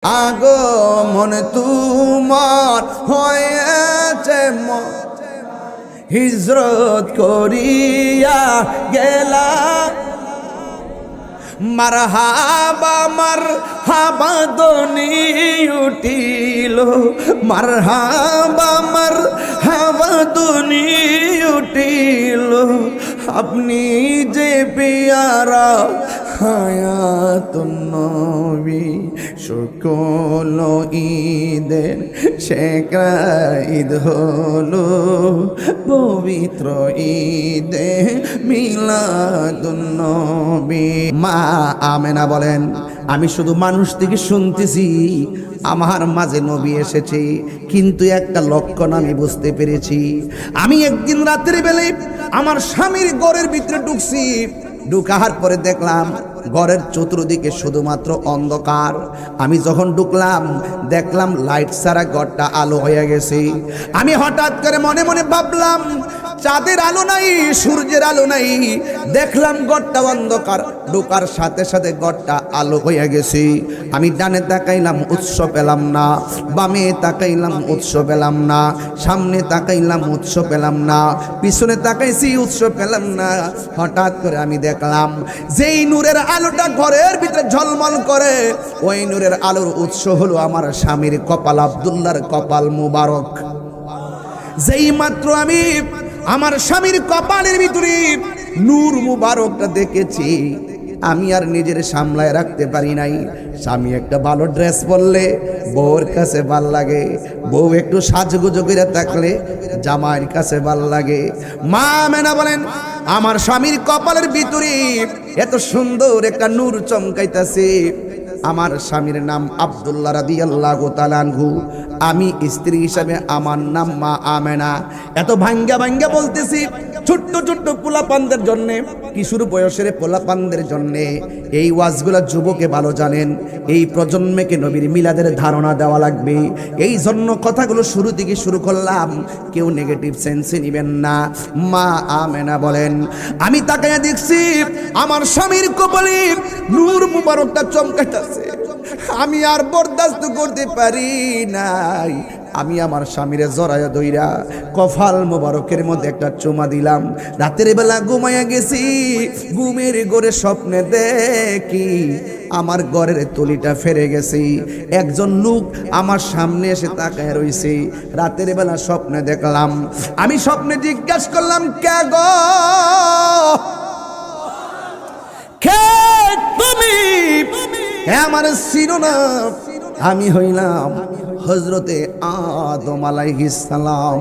আগমন তোমার হয়েছে হিজরত করিয়া গেলাম মারহাবা মারহাবা ধ্বনি উঠিল মারহাবা মারহাবা ধ্বনি উঠিল আপনি যে পেয়ারা হায়াতুন নবী সকল ঈদের শেষ ঈদ হলো পবিত্র ঈদে মিলাদুন নবী। মা আমেনা বলেন, আমি শুধু মানুষ থেকে শুনতেছি আমার মাঝে নবী এসেছে, কিন্তু একটা লক্ষণ আমি বুঝতে পেরেছি। আমি একদিন রাতের বেলায় আমার স্বামীর ঘরের ভিতরে ঢুকছি, ঢুকার পরে দেখলাম ঘরের চতুর্দিকে শুধুমাত্র অন্ধকার। আমি যখন ঢুকলাম দেখলাম লাইট ছাড়া ঘরটা আলো হয়ে গেছে। আমি হঠাৎ করে মনে মনে ভাবলাম চাঁদের আলো নাই, সূর্যের আলো নাই, দেখলাম ঘরটা অন্ধকার। ঢোকার সাথে সাথে ঘরটা আলো হয়ে গেছে। আমি ডানে তাকাইলাম, উৎস পেলাম না, বামে তাকাইলাম, উৎস পেলাম না, সামনে তাকাইলাম, উৎস পেলাম না, পিছনে তাকাইছি, উৎস পেলাম না। হঠাৎ করে আমি দেখলাম যেই নূরের আলোটা ঘরের ভিতরে ঝলমল করে, ওই নূরের আলোর উৎস হলো আমার স্বামীর কপাল, আব্দুল্লাহর কপাল মুবারক। যেই মাত্র আমি আমার স্বামীর কপালের ভিতরে নূর মুবারকটা দেখেছি, আমি আর নিজের সামলায় রাখতে পারি নাই। স্বামী একটা ভালো ড্রেস পরলে বউর কাছে ভাল লাগে, বউ একটু সাজগুজো করে থাকলে জামাইয়ের কাছে ভাল লাগে। মা আমেনা বলেন, আমার স্বামীর কপালের ভিতরে এত সুন্দর একটা নূর চমকাইতেছে। আমার স্বামীর নাম আব্দুল্লাহ রাদিয়াল্লাহু তাআলা আনহু, আমি স্ত্রী হিসাবে আমার নাম মা আমেনা। এত ভাঙ্গা ভাঙ্গা বলতেছি ছোট্ট ছোট্ট পোলাপানদের জন্যে, কিশোর বয়সের পোলাপানদের জন্যে এই ওয়াজগুলা যুবকে ভালো জানেন। এই প্রজন্মকে নবীর মিলাদের ধারণা দেওয়া লাগবে, এই জন্য কথাগুলো শুরু থেকে শুরু করলাম, কেউ নেগেটিভ সেন্সে নিবেন না। মা আমেনা বলেন, আমি তাকায়া দেখছি আমার স্বামীর কপালে নূর মুবারকটা চমকাইতেছে। আমি আর বরদাস্ত করতে পারি নাই। আমি আমার স্বামীরে জড়াইয়া দইরা কপাল মোবারকের মধ্যে একটা চুমা দিলাম। রাতের বেলা ঘুমাইয়া গেছি, ঘুমের ঘরে স্বপ্নে দেখি আমার ঘরের তলিটা ফেরে গেছি, একজন লোক আমার সামনে এসে তাকায় রইছে। রাতের বেলা স্বপ্নে দেখলাম, আমি স্বপ্নে জিজ্ঞাসা করলাম, কে গো, কে তুমি? আমার চিনো না? আমি হইলাম হযরতে আদম আলাইহিস সালাম।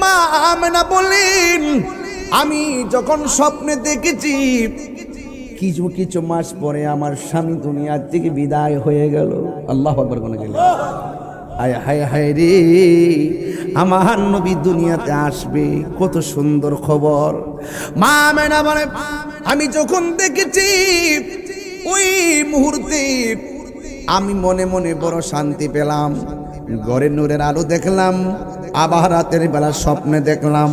মা আমেনা বলেন, আমি যখন স্বপ্নে দেখেছি কিছু কিছু মাস পরে আমার স্বামী দুনিয়া থেকে বিদায় হয়ে গেল। আল্লাহু আকবার কোন গেল, হায় হায় হায় রে, আমার নবী দুনিয়াতে আসবে, কত সুন্দর খবর। মা আমেনা বলে, আমি যখন দেখেছি ওই মুহূর্তে আমি মনে মনে বড় শান্তি পেলাম। ঘরের নূরের আলো দেখলাম, আবার রাতের বেলা স্বপ্নে দেখলাম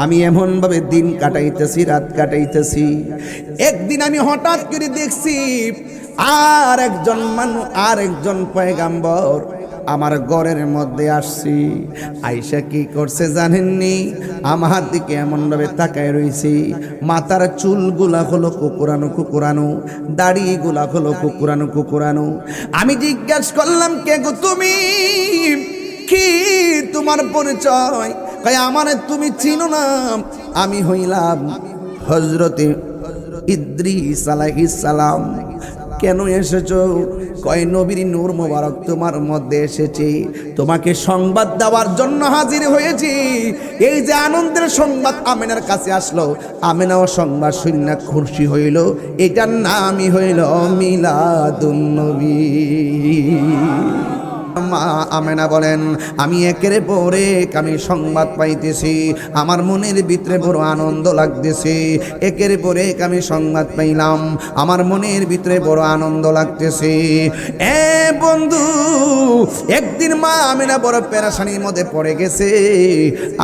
আমি এমন ভাবে দিন কাটাইতেছি, রাত কাটাইতেছি। একদিন আমি হঠাৎ করে দেখছি আর একজন পয়গাম্বর আমার ঘরের মধ্যে আসছি। আয়েশা কি করছে জানেননি? আমার দিকে এমন ভাবে তাকায় রয়েছে, মাথার চুলগুলা হলো কুকুরানো কুকুরানো, দাড়িগুলা হলো কুকুরানো কুকুরানো। আমি জিজ্ঞাসা করলাম, কে গো তুমি? কি তোমার পরিচয়? কয়, আমারে তুমি চিনো না? আমি হইলাম হযরতে ইদ্রিস আলাইহিস সালাম। কেন এসেছো? কয়, নবীর নূর মোবারক তোমার মধ্যে এসেছে, তোমাকে সংবাদ দেওয়ার জন্য হাজির হয়েছি। এই যে আনন্দের সংবাদ আমেনার কাছে আসলো, আমেনাও সংবাদ শুনে খুশি হইল। এটার নামই হইল মিলাদুন নবী। মা আমেনা বলেন, আমি একের পরে আমি সংবাদ পাইতেছি, আমার মনের ভিতরে বড় আনন্দ লাগতেছে। একের পরে আমি সংবাদ পাইলাম, আমার মনের ভিতরে বড় আনন্দ লাগতেছে। এ বন্ধু, একদিন মা আমেনা বড় পেরেশানির মধ্যে পড়ে গেছে।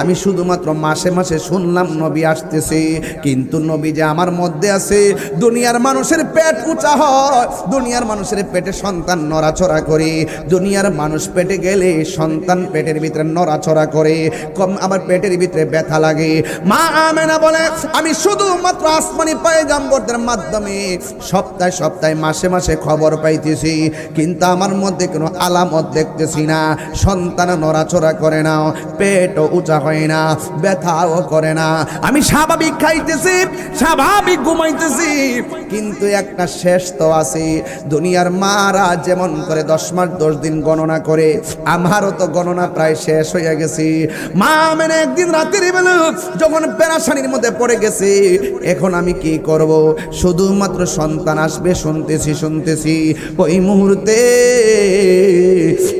আমি শুধুমাত্র মাসে মাসে শুনলাম নবী আসতেছে, কিন্তু নবী যে আমার মধ্যে আছে। দুনিয়ার মানুষের পেট উঁচা হয়, দুনিয়ার মানুষের পেটে সন্তান নড়াচড়া করে, দুনিয়ার মানুষ পেটে গেলে সন্তান পেটের ভিতরে নড়াচড়া করে, কম আমার পেটের ভিতরে ব্যথা লাগে। মা আমেনা বলে আমি শুধুমাত্র আসমানি পয়গম্বরদের মাধ্যমে সপ্তাহে সপ্তাহে মাসে মাসে খবর পাইতেছি, কিন্তু আমার মধ্যে কোনো আলামত দেখতেছি না। সন্তান নড়াচড়া করে না, পেটও উঁচা হয় না, ব্যথাও করে না। আমি স্বাভাবিক খাইতেছি, স্বাভাবিক ঘুমাইতেছি, কিন্তু একটা শেষ তো আছে। দুনিয়ার মারা যেমন করে 10 মাস 10 দিন গণনা করে, আমারও তো গণনা প্রায় শেষ হয়ে গেছে। মা মেনে একদিন রাতের বেলা যখন পেরেশানির মধ্যে পড়ে গেছে, এখন আমি কি করব? শুধুমাত্র সন্তান আসবে শুনতেছি।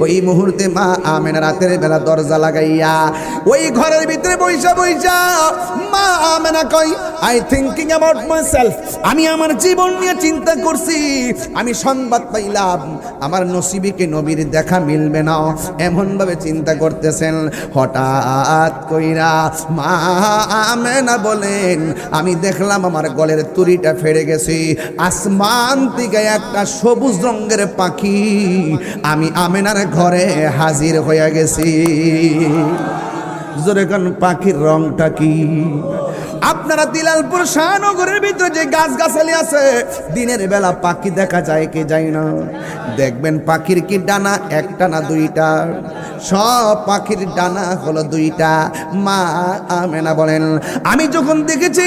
ওই মুহূর্তে মা আমেনা রাতের বেলা দরজা লাগাইয়া ওই ঘরের ভিতরে বইসা মা আমেনা কই, আই থিঙ্কিং অ্যাবাউট মাইসেলফ, আমি আমার জীবন নিয়ে চিন্তা করছি। আমি সংবাদ পাইলাম আমার নসিবিকে নবীর দেখা মিলবে না, এমন ভাবে চিন্তা করতেছেন। হঠাৎ কইরা মা আমেনা বলেন আমি দেখলাম আমার গলের তুড়িটা ফেড়ে গেছে। আসমান থেকে একটা সবুজ রঙের পাখি আমি আমেনার ঘরে হাজির হয়ে গেছি। জোরে কোন পাখির রংটা কি? আপনারা দিলালপুর শাহনগরের ভিতরে যে গাছগাছালি আছে, দিনের বেলা পাখি দেখা যায় কি যায় না? দেখবেন পাখির কি ডানা একটা না দুইটা? সব পাখির ডানা হলো দুইটা। মা আমেনা বলেন আমি যখন দেখেছি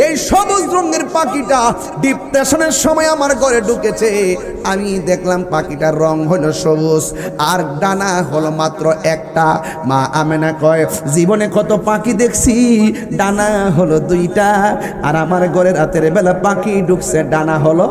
এই সবুজ রঙের পাখিটা ডিপ্রেশনের সময় আমার ঘরে ঢুকেছে, আমি দেখলাম পাখিটার রং হলো সবুজ আর ডানা হলো মাত্র একটা। মা আমেনা কয় জীবনে কত পাখি দেখছি, ডানা হলো দুইটা, আর আমার ঘরে রাতের বেলা পাখি ঢুকছে, ডানা হলো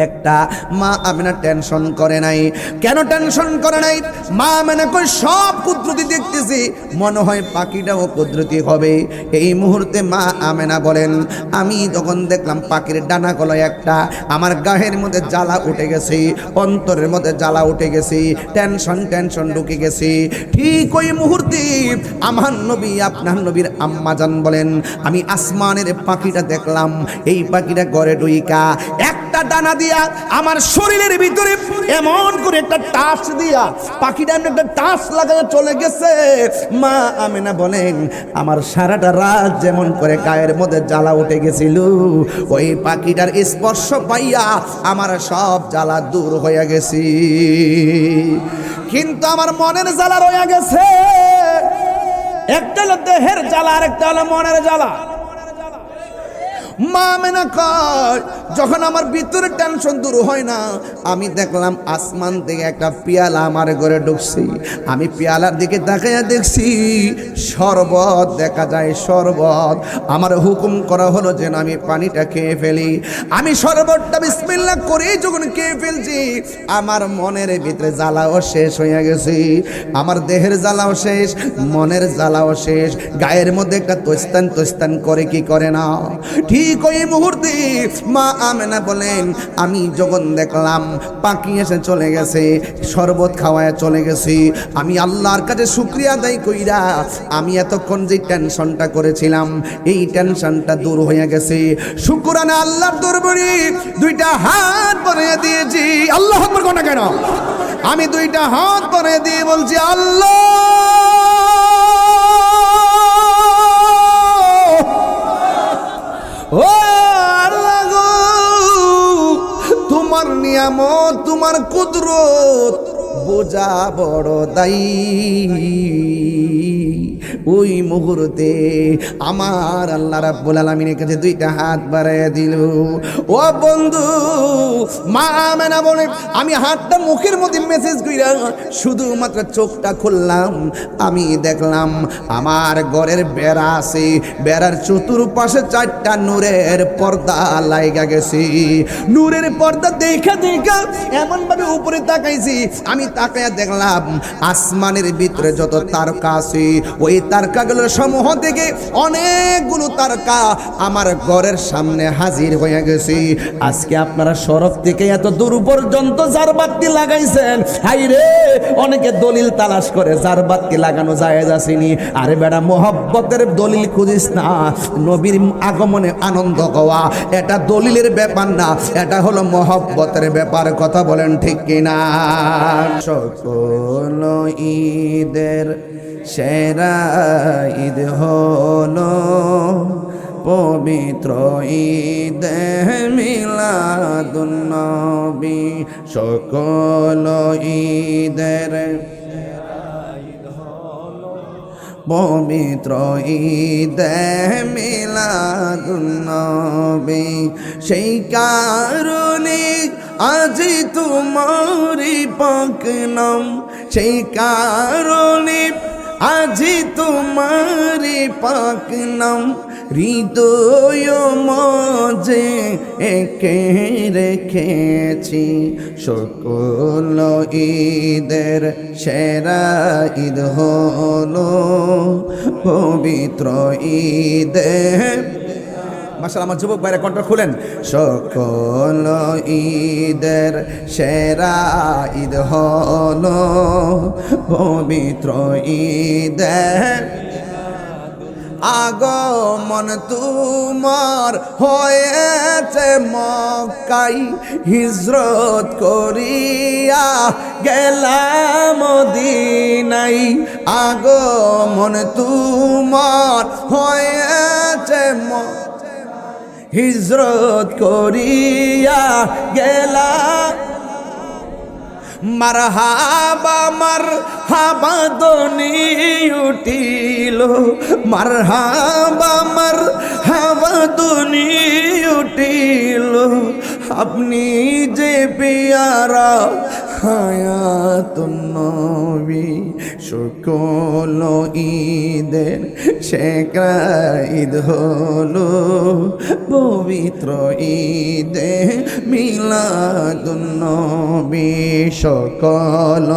একটা। মা আমেনা টেনশন করে নাই। কেন টেনশন করে নাই? মা আমেনা কই সব কুদরতি দেখতেছি, মনে হয় পাখিটাও কুদরতি হবে। এই মুহূর্তে মা আমেনা বলেন আমি যখন দেখলাম পাখির ডানা গলো একটা, আমার গায়ের মধ্যে জ্বালা উঠে গেছে, অন্তরের মধ্যে জ্বালা উঠে গেছে, টেনশন ঢুকে গেছে। ঠিক ওই মুহূর্তে আমার নবী আপনার নবীর আম্মা জান বলেন আমি আসমানের পাখিটা দেখলাম। এই পাখিটা ঘরে ঢুইকা একটা ডানা দিয়া আমার শরীরের ভিতরে এমন করে একটা টাচ দিয়া পাখিটা একটা টাচ লাগানো চলে গেছে। মা আমেনা বলেন আমার সারাটা রাত যেমন করে গায়ের মধ্যে জ্বালা উঠে গেছিল, ওই পাখিটার স্পর্শ পাইয়া আমার সব জ্বালা দূর হয়ে গেছে, কিন্তু আমার মনের জ্বালা রয়ে গেছে। একটা হলো দেহের জ্বালা আর একটা হলো মনের জ্বালা। মা আমেনা কয় যখন আমার ভিতরে টেনশন দূর হয় না, আমি দেখলাম আসমান থেকে একটা পেয়ালা আমার ঘরে ঢুকছি। আমি পেয়ালার দিকে তাকাইয়া দেখছি শরবত দেখা যায়, শরবত। আমার হুকুম করা হলো যেন আমি পানিটা খেয়ে ফেলি। আমি শরবতটা বিসমিল্লাহ করে যখন খেয়ে ফেলছি, আমার মনের ভিতরে জ্বালাও শেষ হয়ে গেছে, আমার দেহের জ্বালাও শেষ, মনের জ্বালাও শেষ। গায়ের মধ্যে একটা তোস্তান করে কি করে না? ঠিক ওই মুহূর্তে মা আমেনা বলেন আমি যখন দেখলাম পাখি এসে চলে গেছে, শরবত খাওয়ায় চলে গেছি, আমি আল্লাহর কাছে শুকরিয়া আদায় কইরা আমি এতক্ষণ যে টেনশনটা করেছিলাম এই টেনশনটা দূর হয়ে গেছে। শুকরানা আল্লাহর দরবারে দুইটা হাত বাড়িয়ে দিয়েছি। আল্লাহু আকবার কোনা কেন? আমি দুইটা হাত বাড়িয়ে দিয়ে বলছি আল্লাহ ও আল্লাহ গো, তোমার নিয়ামত তোমার কুদরত বোঝা বড় দায়ী। ওই মুহূর্তে আমার আল্লাহ রাব্বুল আলামিনের কাছে দুইটা হাত বাড়াইয়া দিল। ও বন্ধু, মা আমেনা বলে আমি হাতটা মুখের মধ্যে মেসেজ কইরা শুধুমাত্র চোখটা খুললাম, আমি দেখলাম আমার ঘরের বেড়া আছে, বেড়ার চতুর্পাশে 4টা নূরের পর্দা লাইগা গেছে। নূরের পর্দা দেখা এমন ভাবে উপরে তাকাইছি, আমি তাকাইয়া দেখলাম আসমানের ভিতরে যত তারকা আছে ওই তারকাগুলো সমূহ থেকে অনেকগুলো তারকা আমার ঘরের সামনে হাজির হয়ে গেছে। আজকে আপনারা সড়ক থেকে এত দূর পর্যন্ত জারবাতি লাগাইছেন, হাই রে অনেকে দলিল তালাশ করে জারবাতি লাগানো জায়েজ আসেনি। আরে বেটা মোহব্বতের দলিল খুঁজিস না, নবীর আগমনে আনন্দ হওয়া এটা দলিলের ব্যাপার না, এটা হলো মোহব্বতের ব্যাপার। কথা বলেন ঠিক কিনা? সকল ঈদের সেরা ঈদ হলো পবিত্র ঈদে মিলাদুন নবী। সকল ঈদের পবিত্র ঈদে মিলাদুন নবী। সেই কারণে আজি তোমারি পাক নাম, সেই কারণে আজি তোমারি পাক নাম হৃদয় মাঝে একে রেখেছি। সকল ঈদের সেরা ঈদ হলো পবিত্র ঈদে। মাশাআল্লাহ, আমার যুবক ভাইরা কণ্ঠ খুলেন। সকল ঈদের সেরা ঈদ হলো পবিত্র ঈদে। আগমন তোমার হয়েছে মক্কায়, হিজরত করিয়া গেলাম মদিনায়। আগমন তোমার হয়েছে হিজরত করিয়া গেলাম। মারহাবা মারহাবা ধ্বনি উঠিল, মারহাবা মারহাবা ধ্বনি উঠিল। আপনি যে পেয়ারা হায়াতুন নবী। সকল ঈদের সেরা ঈদ হলো পবিত্র ঈদে মিলাদুন নবী। সকল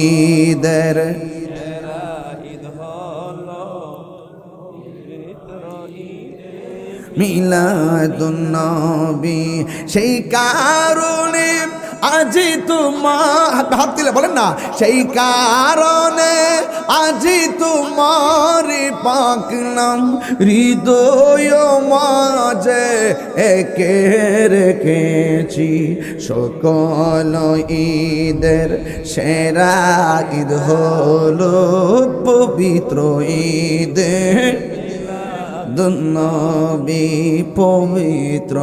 ঈদের মিলাদুন নবী। সেই কারণে আজি তোমার হাত দিলে বলেন না, সেই কারণে আজি তোমার পাক নাম হৃদয় মাঝে একে রেখেছি। সকল ঈদের সেরা ঈদ হলো পবিত্র ঈদে নবী। পবিত্র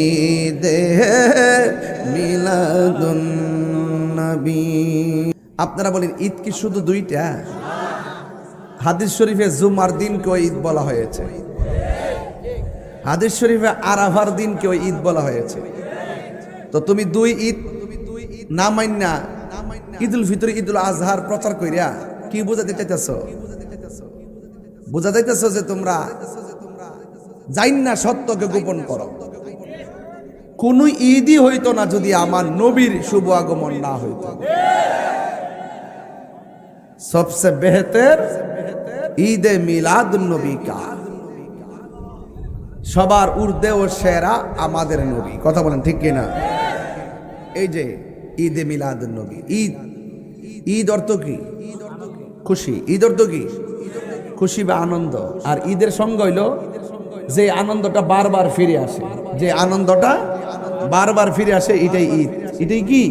ঈদে মিলাদুন নবী। আপনারা বলেন ঈদ কি শুধু দুইটা? হাদিস শরীফে জুমার দিনকেও ঈদ বলা হয়েছে, হাদিস শরীফে আরাফার দিনকেও ঈদ বলা হয়েছে। তো তুমি দুই ঈদ না মাইন্না ঈদুল ফিতর ঈদুল আজহার প্রচার কইরা কি বোঝাতে চাইতেছো? বোঝা যাইতেছ যে তোমরা জাইন না সত্যকে গোপন করো। কোন ঈদই হইতো না যদি আমার নবীর শুভ আগমন না হইতো। সবসে বেহতর ঈদে মিলাদুন নবী কা, সবার ঊর্ধ্বে ও সেরা আমাদের নবী। কথা বলেন ঠিক কিনা? এই যে ঈদে মিলাদুন নবী, ঈদ ঈদ অর্থ কি? খুশি। ঈদ অর্থ কি? খুশি বা আনন্দ। আর ঈদের সঙ্গ হইল যে আনন্দটা বারবার ফিরে আসে, যে আনন্দটা বারবার ফিরে আসে, এটাই ঈদ। এটাই কি?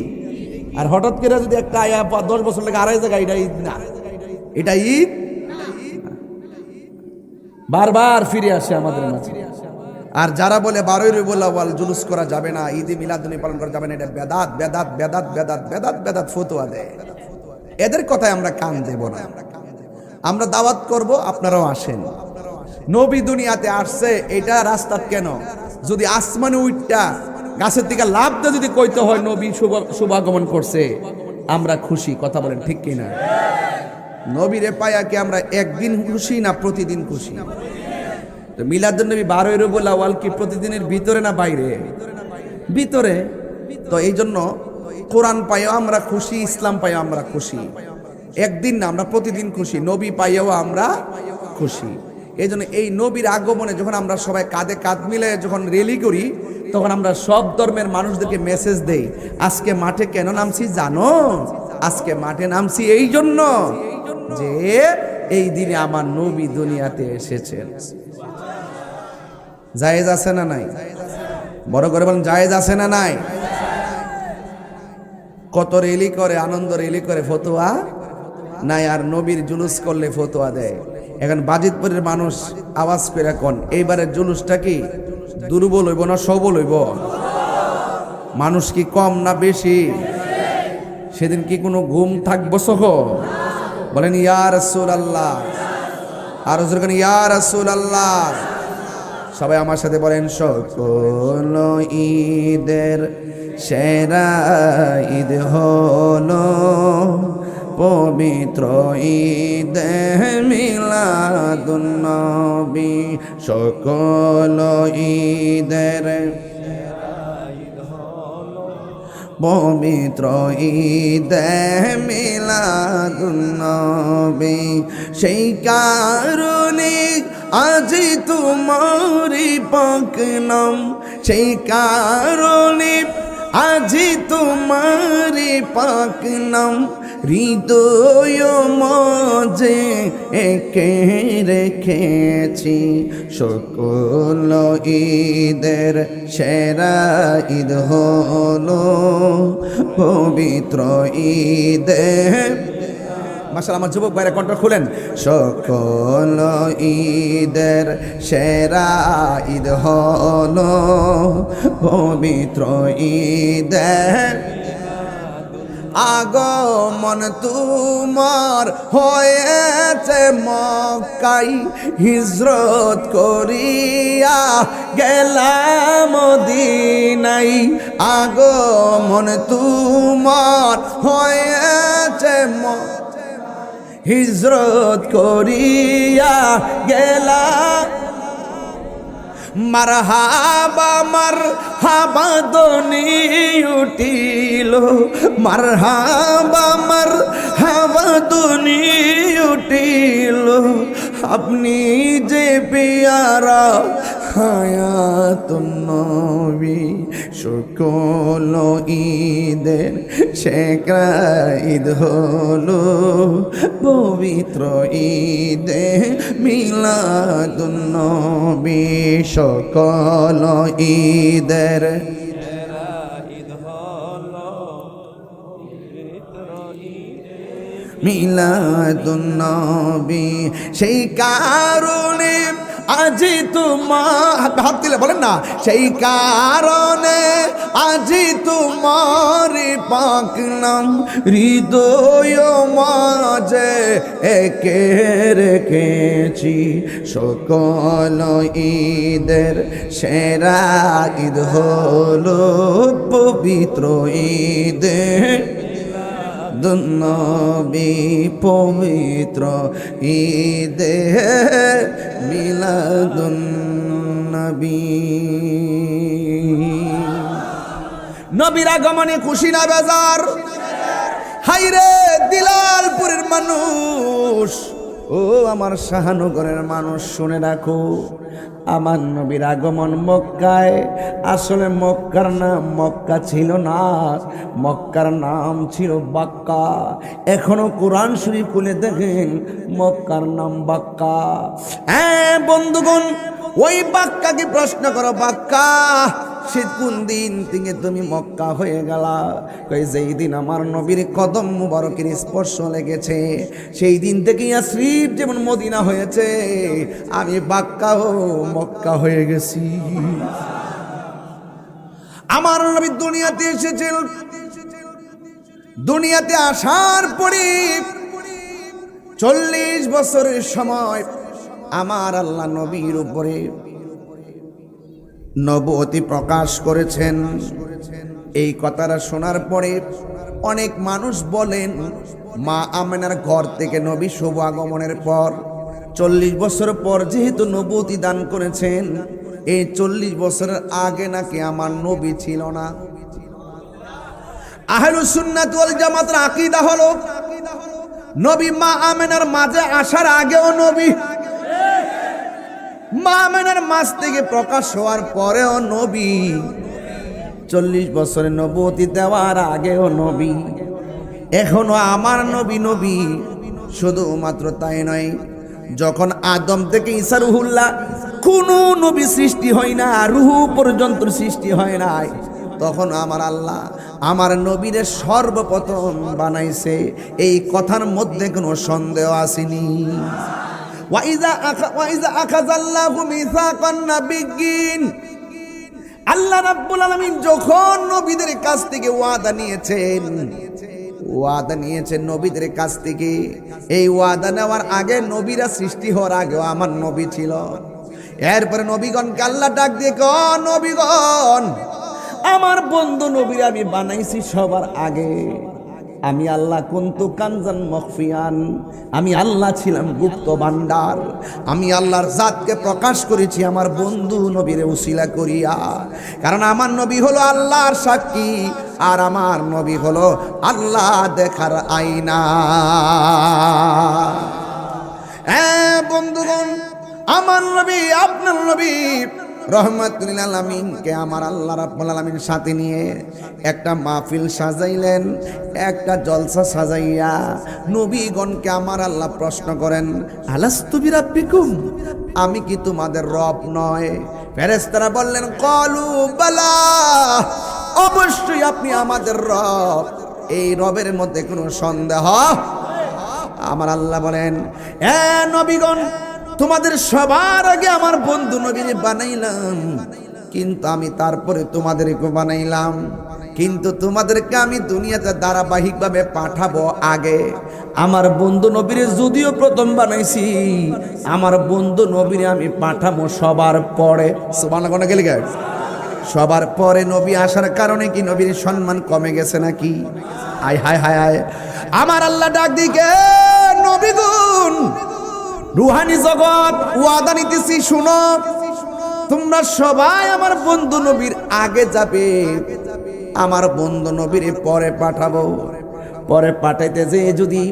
আর হঠাৎ করে যদি একটা আয়া 10 বছর লাগে আড়াই জায়গায়, এটা ঈদ না, এটা ঈদ বারবার ফিরে আসে আমাদের মাঝে। আর যারা বলে 12ই রবিউল আউয়াল জুলুস করা যাবে না, ঈদে মিলাদুন পালন করা যাবে না, এটা বেদাত বেদাত বেদাত বেদাত বেদাত বেদাত ফতোয়া দেয়। এদের কথায় আমরা কান দেব না। আমরা দাওয়াত করব, আপনারাও আসেন। নবী দুনিয়াতে আসছে, এটা রাস্তা কেন? যদি আসমানে উঠটা গাছের দিকে লাভ দিয়ে যদি কইতে হয় নবী শুভাগমন করছে, আমরা খুশি। কথা বলেন ঠিক কিনা? নবীরে পায়া কি আমরা একদিন খুশি না প্রতিদিন খুশি? তো মিলাদুন নবী 12ই রবিউল আউয়াল কি প্রতিদিনের ভিতরে না বাইরে? ভিতরে। তো এই জন্য কোরআন পাইও আমরা খুশি, ইসলাম পাইও আমরা খুশি। একদিন না, আমরা প্রতিদিন খুশি। নবী পাইও আমরা খুশি। এই জন্য এই নবীর আগমনে যখন আমরা সবাই কাঁধে কাঁধ মিলে যখন র্যালি করি, তখন আমরা সব ধর্মের মানুষদেরকে মেসেজ দেই, আজকে মাঠে কেন নামছি জানো? আজকে মাঠে নামছি এই জন্য যে এই দিনে আমার নবী দুনিয়াতে এসেছেন। জায়েজ আছে না নাই? বড় করে বলেন, জায়েজ আছে না নাই? কত রেলি করে, আনন্দ রেলি করে, ফতোয়া নাই। আর নবীর জুলুস করলে ফতোয়া দেয়। এখন বাজিতপুরের মানুষ আওয়াজ করে কোন এইবারের জুলুসটা কি দুর্বল হইব না সবল হইব? মানুষ কি কম না বেশি? সেদিন কি কোনো ঘুম থাকবো সহ? বলেন ইয়া রাসূলুল্লাহ, আর যখন ইয়া রাসূলুল্লাহ, সবাই আমার সাথে বলেন, সকল ঈদের সেরা ঈদ হলো পবিত্র ঈদে মিলাদুন নবী। সকল ঈদের পবিত্র ঈদে মিলাদুন নবী। সেই কারণে আজি তোমারি পাক নাম, সেই কারণে আজি তোমারি পাক নাম হৃদয় মাঝে একে রেখেছি। সকল ঈদের সেরা ঈদ হলো পবিত্র ঈদে। মাশাআল্লাহ, আমার যুবক ভাইরা কণ্ঠ খুলেন। সকল ঈদের সেরা ঈদ হলো পবিত্র ঈদে। আগমন তোমার হয়েছে মক্কায়, হিজরত করিয়া গেলাম মদিনায়। আগমন তোমার হয়েছে হিজরত করিয়া গেলাম। মারহাবা মারহাবা ধ্বনি উঠিল, মারহাবা মারহাবা ধ্বনি উঠিল। আপনি যে পেয়ারা হায়াতুন নবী। সকল ঈদের সেরা ঈদ হলো পবিত্র ঈদে মিলাদুন নবী। সকল ঈদের মিলাদুন নবী। সেই কারণে আজি তোমার হাত দিলে বলেন না, সেই কারণে আজি তোমার পাক নাম হৃদয় মাঝে একে রেখেছি। সকল ঈদের সেরা ঈদ হলো পবিত্র ঈদে নবী। পবিত্র ঈদে মিলাদুন নবী। নবীর আগমনে খুশি না বেজার? হাইরে দিলালপুরের মানুষ, ও আমার শাহনগরের মানুষ, শুনে রাখো, আমার নবীর আগমন মক্কায়। আসলে মক্কার নাম মক্কা ছিল না, মক্কার নাম ছিল বাক্কা। এখনো কোরআন শরীফ খুলে দেখেন, মক্কার নাম বাক্কা। হ্যাঁ বন্ধুগণ, ওই বাক্কাকে প্রশ্ন করো, বাক্কা সে কোন দিন থেকে তুমি মক্কা হয়ে গেলা? কই যেই দিন আমার নবীর কদম মুবারকের স্পর্শ লেগেছে, সেই দিন থেকে ইয়াসরিব যেমন মদিনা হয়েছে, আমি বাক্কাও মক্কা হয়ে গেছি। আমার নবী দুনিয়াতে এসেছিল, দুনিয়াতে আসার পরে 40 বছরের সময় আমার আল্লাহ নবীর উপরে নবুয়তি প্রকাশ করেছেন। এই কথাটা শোনার পরে অনেক মানুষ বলেন, মা আমেনার ঘর থেকে নবী শুভ আগমনের পর 40 বছর পর যেহেতু নবুয়তি দান করেছেন, এই 40 বছরের আগে নাকি আমার নবী ছিল না। আহলুস সুন্নাত ওয়াল জামাতের আকীদা হলো, নবী মা আমেনার মাঝে আসার আগেও নবী, মা আমেনার মাছ থেকে প্রকাশ হওয়ার পরেও নবী, 40 বছরের নবুয়তি দেওয়ার আগেও নবী, এখনো আমার নবী নবী। শুধুমাত্র তাই নয়, যখন আদম থেকে ঈসা রুহুল্লাহ কোনো নবী সৃষ্টি হয় না, রুহু পর্যন্ত সৃষ্টি হয় নাই, তখন আমার আল্লাহ আমার নবীরে সর্বপ্রথম বানাইছে। এই কথার মধ্যে কোনো সন্দেহ আসেনি। ওয়াইজা আখাযাল্লাহু মিসাকান নাবিয়্যিন, আল্লাহ রাব্বুল আলামিন যখন নবীদের কাছ থেকে ওয়াদা নিয়েছেন নবীদের কাছ থেকে, এই ওয়াদা নেওয়ার আগে নবীরা সৃষ্টি হওয়ার আগেও আমার নবী ছিল। এরপরে নবীগণকে আল্লাহ ডাক দিয়ে কয়, নবীগণ, আমার বন্ধু নবীরা আমি বানাইছি সবার আগে। আমি আল্লাহ কুনতু কানজান মখফিয়ান, আমি আল্লাহ ছিলাম গুপ্ত ভান্ডার। আমি আল্লাহর জাতকে প্রকাশ করেছি আমার বন্ধু নবীরে উসিলা করিয়া, কারণ আমার নবী হলো আল্লাহর সাক্ষী, আর আমার নবী হলো আল্লাহ দেখার আয়না। বন্ধুগণ, আমার নবী আপনার নবী রহমাতুল লিল আলামিনকে আমার আল্লাহ রাব্বুল আলামিন সাথে নিয়ে একটা মাহফিল সাজাইলেন, একটা জলসা সাজাইয়া নবীগণকে আমার আল্লাহ প্রশ্ন করেন, আলাস্তু বিরাব্বিকুম, আমি কি তোমাদের রব নয়? ফেরেশতারা বললেন, ক্বালু বালা, অবশ্যই আপনি আমাদের রব। এই রবের মধ্যে কোনো সন্দেহ? আমার আল্লাহ বলেন, নবীগণ, তোমাদের সবার আগে আমার বন্ধু নবীরে বানাইলাম, কিন্তু আমি তারপরে তোমাদেরকে বানাইলাম, কিন্তু তোমাদেরকে আমি দুনিয়াতে ধারাবাহিকভাবে পাঠাবো আগে। আমার বন্ধু নবীরে যদিও প্রথম বানাইছি, আমার বন্ধু নবীরে আমি পাঠাবো সবার পরে। সুবহানাল্লাহ, গেলে গে সবার পরে নবী আসার কারণে কি নবীর সম্মান কমে গেছে নাকি? আয় হায় হায় হায়, আমার আল্লাহ ডাক দিকে, নবীগুণ, রুহানি জগৎ, ওয়াদা নিতেছি, শুনো, তোমরা সবাই আমার বন্ধু নবীর আগে যাবে, আমার বন্ধু নবীর পরে পাঠাবো। পরে পাঠাইতে যে যদি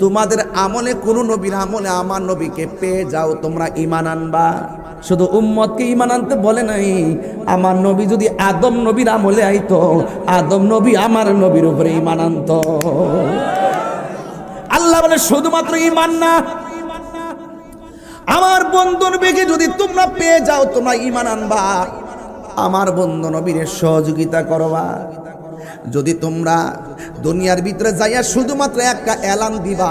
তোমাদের আমলে কোনো নবীর আমলে আমার নবীকে পেয়ে যাও, তোমরা ঈমান আনবা। শুধু উম্মতকে ঈমান আনতে বলে নাই, আমার নবী যদি আদম নবীর আমলে আইতো, আদম নবী আমার নবীর উপরে ঈমান আনতো। আল্লাহ বলে শুধুমাত্র ঈমান না, আমার বন্ধু নবীকে যদি তোমরা পেয়ে যাও, তোমরা ঈমান আনবা, আমার বন্ধু নবীর সহযোগিতা করবা। যদি তোমরা দুনিয়ার ভিতরে যাইয়া শুধুমাত্র একটা এলান দিবা,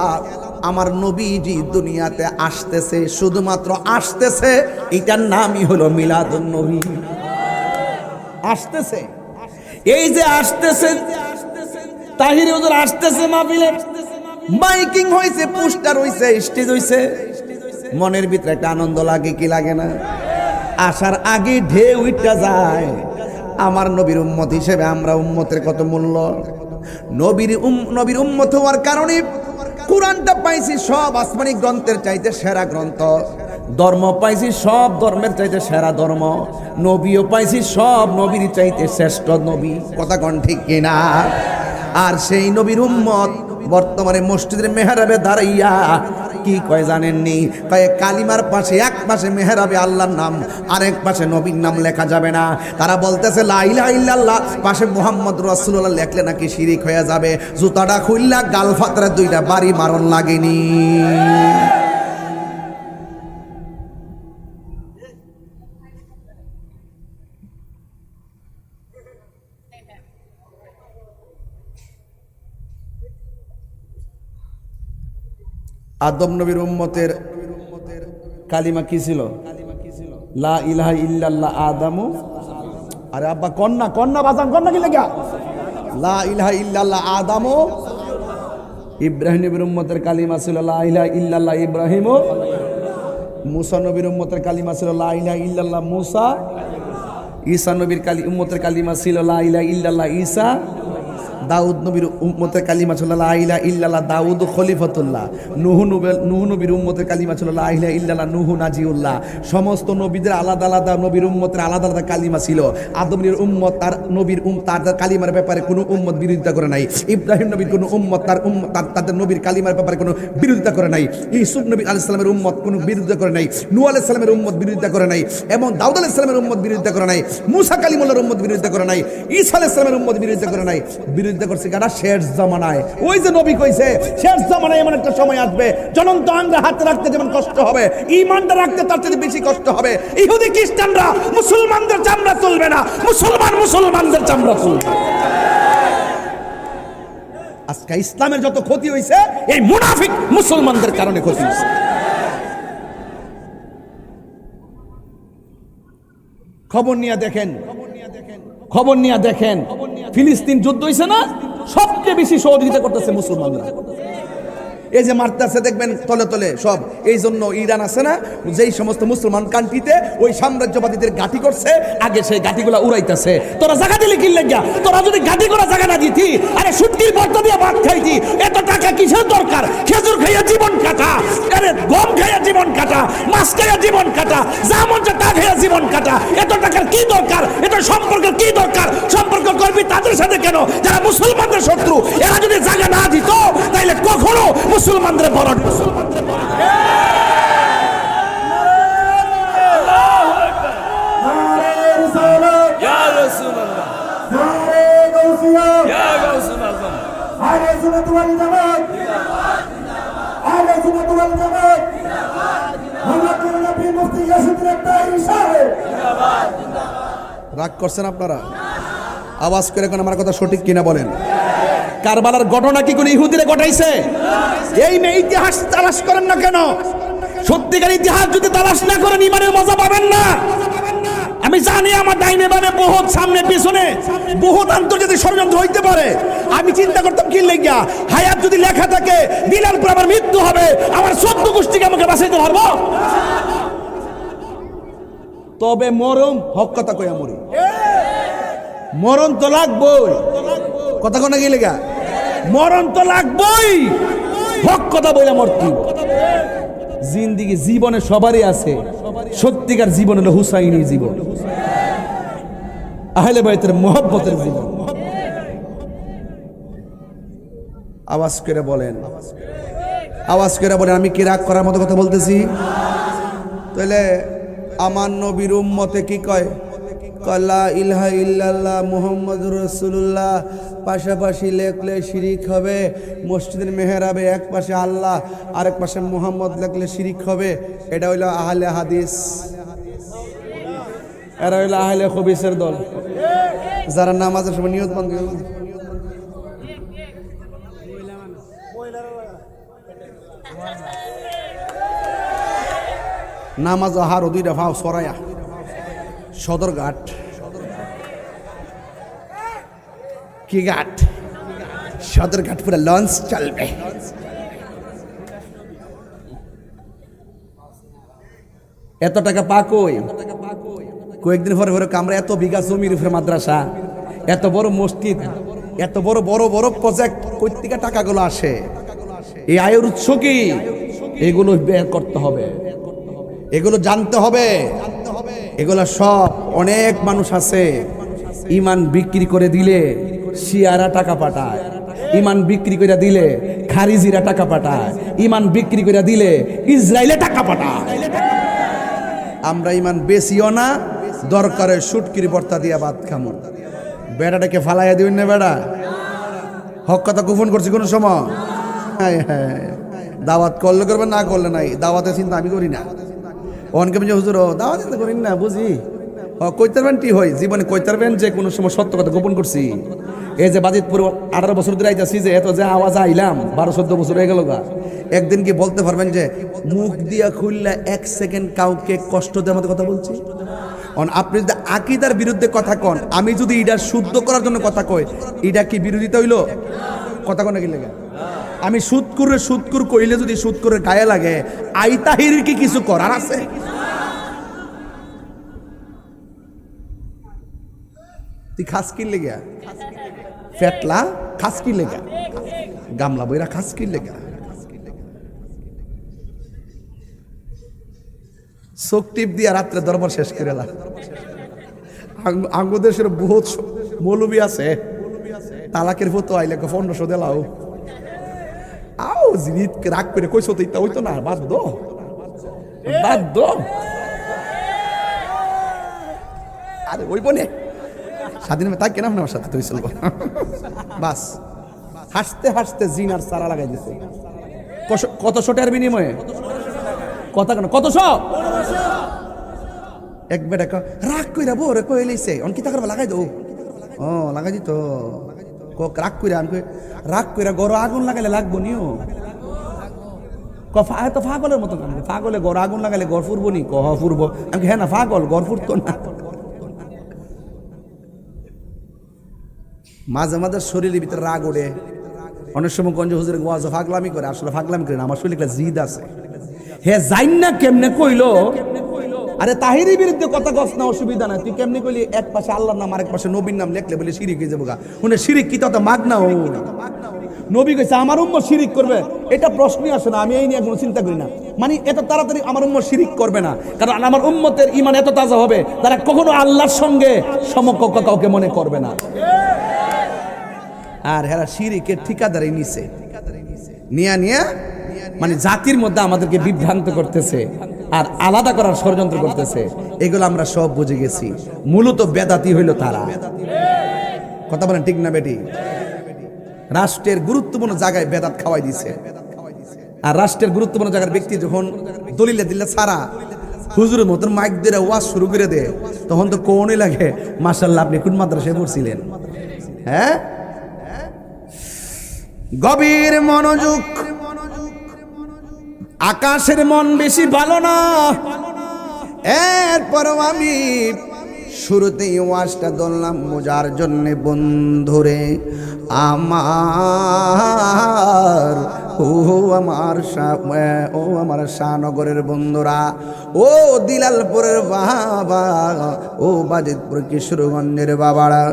আমার নবীজি দুনিয়াতে আসতেছে, শুধুমাত্র আসতেছে, এটার নামই হলো মিলাদুন নবী। আসতেছে, এই যে আসতেছে, তাহির হুজুর আসতেছে, মাহফিলে মাইকিং হইছে, পোস্টার হইছে, স্টেজ হইছে, মনের ভিতরে একটা আনন্দ লাগে কি লাগে না? আসার আগে ঢেউ উঠা যায়। আমার নবীর উম্মত হিসেবে আমরা উম্মতের কত মূল্য। নবীর উম্মত হওয়ার কারণে কোরআনটা পাইছি সব আসমানি গ্রন্থের চাইতে সেরা গ্রন্থ, ধর্ম পাইছি সব ধর্মের চাইতে সেরা ধর্ম, নবীও পাইছি সব নবীর চাইতে শ্রেষ্ঠ নবী। কথা কোন ঠিক কিনা? আর সেই নবীর উম্মত বর্তমানে মসজিদের মেহরাবে দাঁড়াইয়া কি কয় জানেননি? কয় কালিমার পাশে এক পাশে মেহরাবে আল্লাহর নাম, আরেক পাশে নবীর নাম লেখা যাবে না। তারা বলতেছে লা ইলাহা ইল্লাল্লাহ, পাশে মুহাম্মদ রাসূলুল্লাহ লেখলে নাকি শিরিক হয়ে যাবে। জুতাটা খুললা গাল ফাতরা দুইটা বাড়ি মারণ লাগেনি। আদম নবীর উম্মতের কালিমা কি ছিল? লা ইলাহা ইল্লাল্লাহ আদামু। আরে আব্বা কন্যা বাজান কন্যা কি লেখা? লা ইলাহা ইল্লাল্লাহ আদামু। ইব্রাহিম নবীর উম্মতের কালিমা ছিল লা ইলাহা ইল্লাল্লাহ ইব্রাহিম। মুসা নবীর উম্মতের কালিমা ছিল লা ইলাহা ইল্লাল্লাহ মুসা। ঈসা নবীর উম্মতের কালিমা ছিল লা ইলাহা ইল্লাল্লাহ ঈসা। দাউদ নবীর উম্মতের কালিমা ছিল লা ইলাহা ইল্লাল্লাহ দাউদ খলিফাতুল্লাহ, নূহ নবীর উম্মতের কালিমা ছিল লা ইলাহা ইল্লাল্লাহ নূহ নাজিউল্লাহ। সমস্ত নবীদের আলাদা আলাদা, নবীর উম্মতের আলাদা আলাদা কালিমা ছিল। আদম নবীর উম্মত তার নবীর তার কালিমার ব্যাপারে কোনো উম্মত বিরোধিতা করে নাই। ইব্রাহিম নবীর কোনো উম্মত তাদের নবীর কালিমার ব্যাপারে কোনো বিরোধিতা করে নাই। ইউসুফ নবী আলাইহিস সালামের উম্মত কোনো বিরোধিতা করে নাই। নূহ আলাইহিস সালামের উম্মত বিরোধিতা করে নাই, এবং দাউদ আলাইহিস সালামের উম্মত বিরোধিতা করে নাই। মুসা কালিমুল্লাহর উম্মত বিরোধিতা করে নাই। ঈসা আলাইহিস সালামের উম্মত বিরোধিতা করে নাই। বিরোধিতা করছে কারা? শেষ জামানায়। ওই যে নবী কইছে শেষ জামানায় এমন একটা সময় আসবে, জ্বলন্ত আঙ্গা হাতে রাখতে যেমন কষ্ট হবে, ঈমানটা রাখতে তার চেয়ে বেশি কষ্ট হবে। ইহুদি খ্রিস্টানরা মুসলমানদের চামড়া তুলবে না, মুসলমানদের চামড়া তুলবে। আজকে ইসলামের যত ক্ষতি হয়েছে এই মুনাফিক মুসলমানদের কারণে ক্ষতি হয়েছে। খবর নিয়ে দেখেন ফিলিস্তিন যুদ্ধ হয়েছে না, সবচেয়ে বেশি সহযোগিতা করতেছে মুসলমানরা। এই যে মারতেছে দেখবেন তলে তলে সব। এই জন্য ইরান আছে না, যেই সমস্ত মুসলমান কান্ট্রিতে ওই সাম্রাজ্যবাদীদের ঘাঁটি করছে, আগে সেই ঘাঁটিগুলা উড়াইতেছে। তোরা জায়গা দিলি কি লাগিয়া? তোরা যদি ঘাঁটি করা জায়গা না দিতি, আরে শুটকির ভর্তা দিয়ে ভাত খাইতি, এত টাকা কিসের দরকার? খেজুর খাইয়া জীবন কাটা, আরে গম খাইয়া জীবন কাটা, মাছ খাইয়া জীবন কাটা, যা মন চায় তা খাইয়া জীবন কাটা। এত টাকার কি দরকার? এটা সম্পর্কের কি দরকার? সম্পর্ক করবি তাদের সাথে কেন যারা মুসলমানদের শত্রু। এরা যদি জায়গা না দিত তাইলে কখনো মুসলমানদের বড় রাগ করছেন আপনারা? আওয়াজ করে এখন আমার কথা সঠিক কিনা বলেন। কারবালার ঘটনা কি কোনো ইহুদিরা ঘটাইছে? এই মেয়ে ইতিহাস তালাশ করেন না কেন? সত্যিকার ইতিহাস যদি তালাশ না করেন ইমানের মজা পাবেন না। আমি জানি আমার ডাইনে বামে বহুত সামনে পিছনে বহুত আন্তর্জাতিক ষড়যন্ত্র হইতে পারে। আমি চিন্তা করতাম কি লেগা, হায়াত যদি লেখা থাকে দিনের পর আমার মৃত্যু হবে, আমার 14 গোষ্ঠীকে আমাকে বাঁচাইতে পারবো? তবে মরণ হক কথা কইয়া মরি, মরণ তো লাগবই। কথা কোনা কি লেগা? মরণ তো লাগবই, হক কথা বইলা মরতি। জিন্দিগি জীবনে সবারই আছে, সত্যিকার জীবন হলো হুসাইনি জীবন, আহলে বাইতের মহব্বতের জীবন। আওয়াজ করে বলেন, আওয়াজ করে বলেন আমি কি রাগ করার মতো কথা বলতেছি? তাহলে আমার নবীর উম্মতে কি কয়? লা ইলাহা ইল্লাল্লাহ মুহাম্মাদুর রাসূলুল্লাহ পাশাপাশি লেখলে শিরিক হবে। মসজিদের মেহরাবে এক পাশে আল্লাহ আরেক পাশে মুহাম্মদ লেখলে শিরিক হবে। এটা হইল আহলে হাদিস, এরা হইল আহলে খবিসের দল, যারা নামাজের সময় নিয়ত বন্ধ নামাজ হার দুইটা ভাও সরাইয়া সদরঘাট কি ঘাট? সদরঘাট পুরো লঞ্চ চলবে। এত টাকা পাকই কয়েকদিন পরে পরে কামরা, এত বিঘা জমির উপরে মাদ্রাসা, এত বড় মসজিদ, এত বড় বড় বড় প্রজেক্ট, কই থেকে টাকাগুলো আসে? এই আয়ের উৎস কি? এগুলো বের করতে হবে, এগুলো জানতে হবে। এগুলো সব অনেক মানুষ আছে ইমান বিক্রি করে দিলে শিয়ারা টাকা পাঠায়, ইমান বিক্রি করে দিলে খারিজিরা টাকা পাঠায়, ইমান বিক্রি করে দিলে ইসরায়েলে টাকা পাঠায়। আমরা ইমান বেশিও না, দরকারে শুটকির ভর্তা দিয়া ভাত খামো। বেড়াটাকে ফালাইয়া দিবেন না বেড়া, হক কথা গোপন করছি কোন সময়? দাওয়াত করলে করবেন, না করলে নাই। দাওয়াতের চিন্তা আমি করি না। অনকে বুঝে হুজুর দাওয়াত করি না, বুঝি কইতারবেন টি হয় জীবনে, কইতারবেন যে কোনো সময় সত্য কথা গোপন করছি। এই যে বাজিতপুর 18 বছর ধরে আইতাছি, যে এত যে আওয়াজ আইলাম 12-14 বছর হয়ে গেল গা। একদিন কি বলতে পারবেন যে মুখ দিয়া খুললে 1 সেকেন্ড কাউকে কষ্ট দেওয়ার মতো কথা বলছি? আপনি যদি আকীদার বিরুদ্ধে কথা কন, আমি যদি এটা শুদ্ধ করার জন্য কথা কই, এটা কি বিরোধিতা হইল? কথা কোন কি লাগে? আমি সুদকুর কইলে যদি সুদকুরের গায়ে লাগে, আইতাহির কি কিছু করার আছে? তুই খাস কিনলে গিয়া ফেটলা খাসকি লেগা, গামলা বইরা খাসকি লেগা। চোখ টিপ দিয়া রাত্রে দরবার শেষ করে এলা। আঙ্গদেশের বহুত মৌলবি আছে, তালাকের ফটো আইলে 1500 দেলাও। আও জিনিস রাগ করে কইছো তো ওই তো না, বাদ দো বাদ দো। আরে ওই বনে স্বাধীন তাই কেন আমার সাথে তুই চলবো বাস। হাসতে হাসতে জিনার সারা লাগাই দিছে। কত শোটার বিনিময়ে কথা কেন, কত শো এক বেটা রাগ কইরা বরে কই লইছে অন কি তাকার লাগাই দো। ও লাগাই দিত রাগ কইরা, আমি রাগ কইরা গরো আগুন লাগাইলে লাগবো নিও। তো পাগলের মতো কাম, পাগলে গড় আগুন লাগাইলে গড় ফুরবো নি? কহ ফুরবো। আমি হ্যাঁ না পাগল, গড় ফুরতো না। মাঝে মাঝে শরীরের ভিতরে রাগ ওঠে। অনেক সময় গঞ্জ হুজুরের ওয়াজ ফাগলামি করে, আসলে ফাগলামি করে না, আমার শরীরে একটা জিদ আছে। হে যাইন না কেমনে কইলো, আরে তাহিরি বিরুদ্ধে কথা কস না, অসুবিধা নাই। তুই কেমনে কইলি এক পাশে আল্লাহর নাম আর এক পাশে নবীর নাম লেখলে বলে শিরিক হয়ে যাবো গা। উনি শিরিক কি তত মাগ না, ও নবী কইছে আমার উম্মত শিরিক করবে, এটা প্রশ্নই আসে না। আমি এই নিয়ে কোনো চিন্তা করি না, মানে এত তাড়াতাড়ি আমার উম্মত শিরিক করবে না, কারণ আমার উম্মতের ঈমান এত তাজা হবে তারা কখনো আল্লাহর সঙ্গে সমকক্ষ কাউকে মনে করবে না। আর হেরা শিরিকের ঠিকাদারি নিছে, নিয়া মানে জাতির মধ্যে আমাদেরকে বিভ্রান্ত করতেছে আর আলাদা করার ষড়যন্ত্র করতেছে। এগুলো আমরা সব বুঝে গেছি। মূলত বেদাতি হইল তারা। কথা বলেন ঠিক না বেটি? রাষ্ট্রের গুরুত্বপূর্ণ জায়গায় বেদাত খাওয়াই দিছে। আর রাষ্ট্রের গুরুত্বপূর্ণ জায়গার ব্যক্তি যখন দলিলে দিলে ছাড়া হুজুরের মতন মাইক দিয়ে ওয়াজ শুরু করে দেয়, তখন তো কোনই লাগে মাশাআল্লাহ আপনি কোন মাদ্রাসায় পড়ছিলেন? হ্যাঁ, গভীর মনোযোগ। আকাশের মন বেশি ভালো না। এরপরও আমি শুরুতেই ওয়াজটা ধরলাম বোঝার জন্যে বন্ধুরে আমার, আমার শাহনগরের বন্ধুরা, ও দিলালপুরের বাবা, ও বাজিতপুর কিশোরগঞ্জের বাবারা,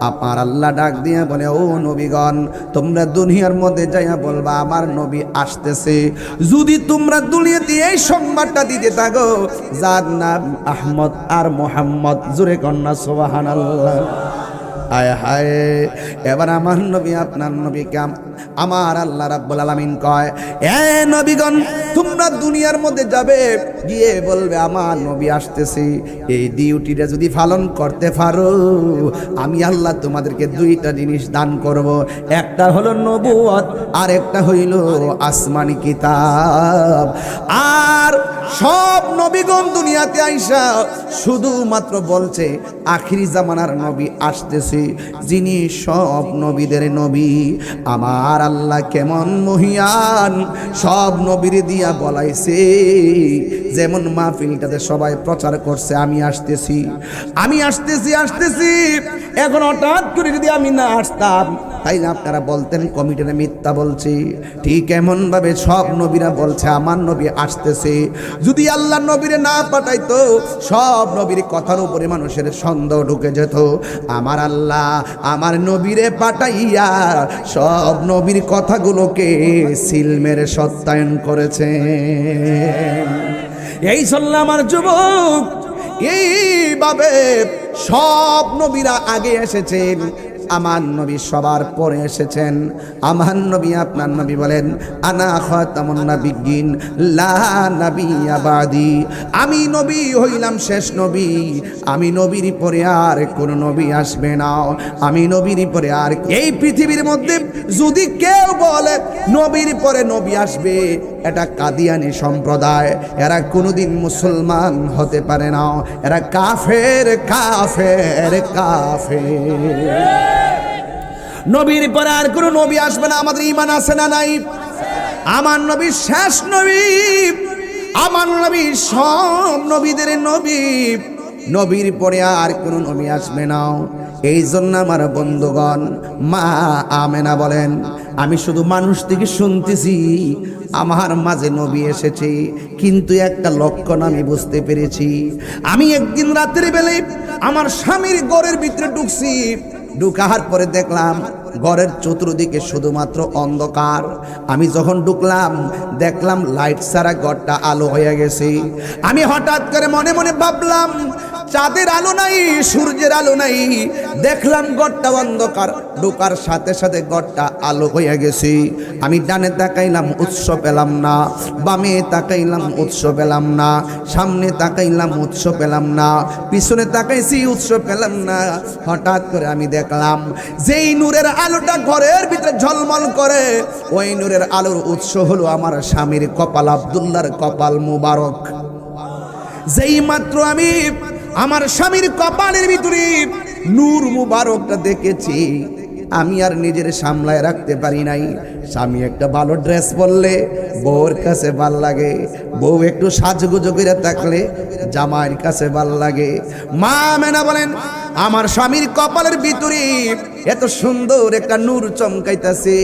আপনার আল্লাহ ডাক দিয়ে বলে ও নবীগণ, তোমরা দুনিয়ার মধ্যে যাইয়া বলবা আমার নবী আসতেছে। যদি তোমরা দুনিয়াতে এই সংবাদটা দিতে থাকো যার নাম আহমদ আর মোহাম্মদ, জোরে কন্যা সুবহানাল্লাহ। হায় হায়, এবার আমার নবী আপনার নবীকে আমার আল্লাহ রাব্বুল আলামিন কয়, এ নবীগণ তোমরা দুনিয়ার মধ্যে যাবে, গিয়ে বলবে আমার নবী আসতেছে। এই ডিউটিটা যদি পালন করতে পারো আমি আল্লাহ তোমাদেরকে দুইটা জিনিস দান করব। একটা হলো নবুয়ত আর একটা হইল আসমানি কিতাব। আর সব নবীগণ দুনিয়াতে আইসা শুধুমাত্র বলছে আখিরি জামানার নবী আসতেছে, যিনি সব নবীদের নবী। আমার আল্লাহ কেমন মহিয়ান, সব নবীর দিয়া বলাইছে। যেমন মাহফিলটাতে সবাই প্রচার করছে আমি আসতেছি, আমি আসতেছি আসতেছি, এখন হঠাৎ করে যদি আমি না আসতাম তাই না আপনারা বলতেন কমিটিরা মিথ্যা বলছে। ঠিক এমন ভাবে সব নবীরা বলছে আমার নবী আসতেছে। যদি আল্লাহ নবীরে না পাঠাইতো সব নবীর কথার উপরে মানুষের সন্দেহ ঢুকে যেত। আমার আল্লাহ আমার নবীরে পাঠাইয়া সব নবীর কথাগুলোকে সিলমের সত্যায়ন করেছে। এই চললে আমার যুবক, এইভাবে সব নবীরা আগে এসেছেন, আমার নবী সবার পরে এসেছেন। আমার নবী আপনার নবী বলেন আনা খাতামুন নাবিয়্যিন লা নাবিয়্যা বাদি, আমি নবী হইলাম শেষ নবী, আমি নবীর পরে আর কোন নবী আসবে না, আমি নবীর পরে আর। এই পৃথিবীর মধ্যে যদি কেউ বলে নবীর পরে নবী আসবে, এটা কাদিয়ানি সম্প্রদায়, এরা কোনোদিন মুসলমান হতে পারে না, এরা কাফের কাফের কাফের। নবীর পরে আর কোন নবী আসবে না, আমাদের ঈমান আছে না নাই? আমার নবী শেষ নবী, আমার নবী সব নবীদের নবী, নবীর পরে আর কোন নবী আসবে না। এই জন্য আমার বন্ধুগণ, মা আমেনা বলেন আমি শুধু মানুষ থেকে শুনতেছি আমার মাঝে নবী এসেছে, কিন্তু একটা লক্ষণ আমি বুঝতে পেরেছি। আমি একদিন রাতের বেলায় আমার স্বামীর ঘরের ভিতরে ঢুকছি, ঢুকার পরে দেখলাম ঘরের চতুর্দিকে শুধুমাত্র অন্ধকার। আমি যখন ঢুকলাম দেখলাম লাইট ছাড়া ঘরটা আলো হয়ে গেছে। আমি হঠাৎ করে মনে মনে ভাবলাম চাঁদের আলো নাই, সূর্যের আলো নাই, দেখলাম ঘরটা অন্ধকার। ঢোকার সাথে সাথে ঘরটা আলো হয়ে গেছে। আমি ডানে তাকাইলাম, উৎস পেলাম না। বামে তাকাইলাম, উৎস পেলাম না। সামনে তাকাইলাম, উৎস পেলাম না। পিছনে তাকাইছি, উৎস পেলাম না। হঠাৎ করে আমি দেখলাম যেই নূরের আলোটা ঘরের ভিতরে ঝলমল করে, ওই নূরের আলোর উৎস হলো আমার স্বামীর কপাল, আব্দুল্লাহর কপাল মুবারক। যেই মাত্র আমি আমার স্বামীর কপালের ভিতরে নূর মুবারকটা দেখেছি, আমি আর নিজের সামলায় রাখতে পারি নাই। স্বামী একটা ভালো ড্রেস পরলে বউর কাছে ভাল লাগে, বউ একটু সাজগুজো করে থাকলে জামাইয়ের কাছে ভাল লাগে। মা আমেনা বলেন, আমার স্বামীর কপালের ভিতরে এত সুন্দর একটা নূর চমকাইতেছে।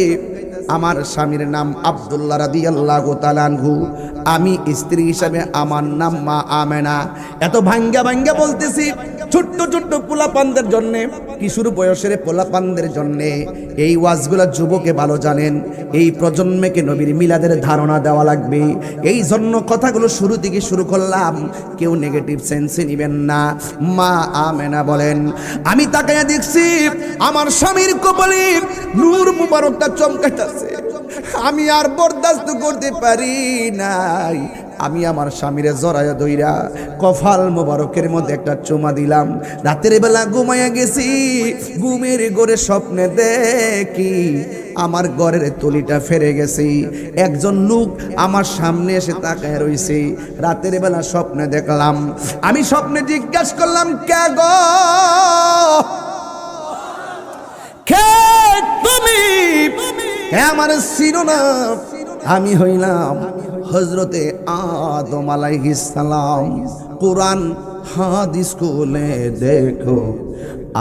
আমার স্বামীর নাম আব্দুল্লাহ রাদিয়াল্লাহু তাআলা আনহু। আমি স্ত্রী হিসাবে আমার নাম মা আমেনা। এত ভাঙ্গা ভাঙ্গা বলতেছি ছোট্ট ছোট্ট পোলাপানদের জন্যে, কিশোর বয়সের পোলাপানদের জন্যে এই ওয়াজগুলো যুবকে ভালো জানেন। এই প্রজন্মকে নবীর মিলাদের ধারণা দেওয়া লাগবে, এই জন্য কথাগুলো শুরু থেকে শুরু করলাম। কেউ নেগেটিভ সেন্সে নেবেন না। মা আমেনা বলেন, আমি তাকাইয়া দেখছি আমার স্বামীর কপালে নূর মুবারকটা চমকাইতেছে। আমি আর বরদাস্ত করতে পারি নাই। আমি আমার স্বামীরে জড়াইয়া দইরা কপাল মোবারকের মধ্যে একটা চুমা দিলাম। রাতের বেলা ঘুমাইয়া গেছি, ঘুমের ঘরে স্বপ্নে দেখি আমার ঘরের তলিটা ফেরে গেছি। একজন লোক আমার সামনে এসে তাকায় রইছে। রাতের বেলা স্বপ্নে দেখলাম, আমি স্বপ্নে জিজ্ঞাসা করলাম, কে গো, কে তুমি? আমার চিনো না? আমি হইলাম হযরতে আদম আলাইহিস সালাম। কোরআন হাদিস খুলে দেখো,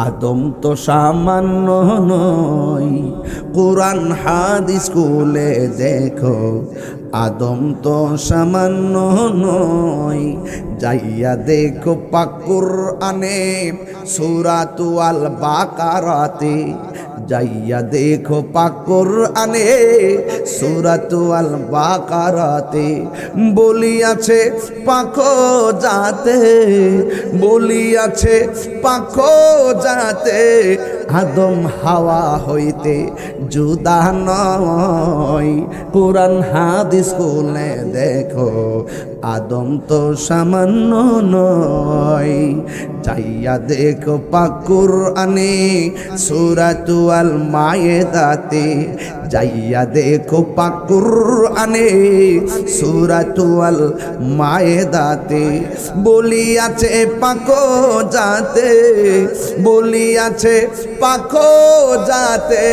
আদম তো সামান্য নয়। কোরআন হাদিস খুলে দেখো, আদম তো সামান্য নয়। যাইয়া দেখো পাক কুরআনে সূরাতু আল বাকারাতে, যাইয়া দেখো পাক কুরআনে সূরাতু আল বাকারাতে বলিয়াছে পাখো যাতে, বলিয়াছে পাখো যাতে আদম হাওয়া হইতে জুদা নয়। কোরআন হাদিস খুলে দেখো, আদম তো সামান্য নয়। যাইয়া দেখো পাক কুরআনে সূরাতু আল মায়েদাতে, যাইয়া দেখো পাক কুরআনে সূরাতু আল মায়েদাতে বলিয়াছে পাখো যাতে, বলিয়াছে পাখো যাতে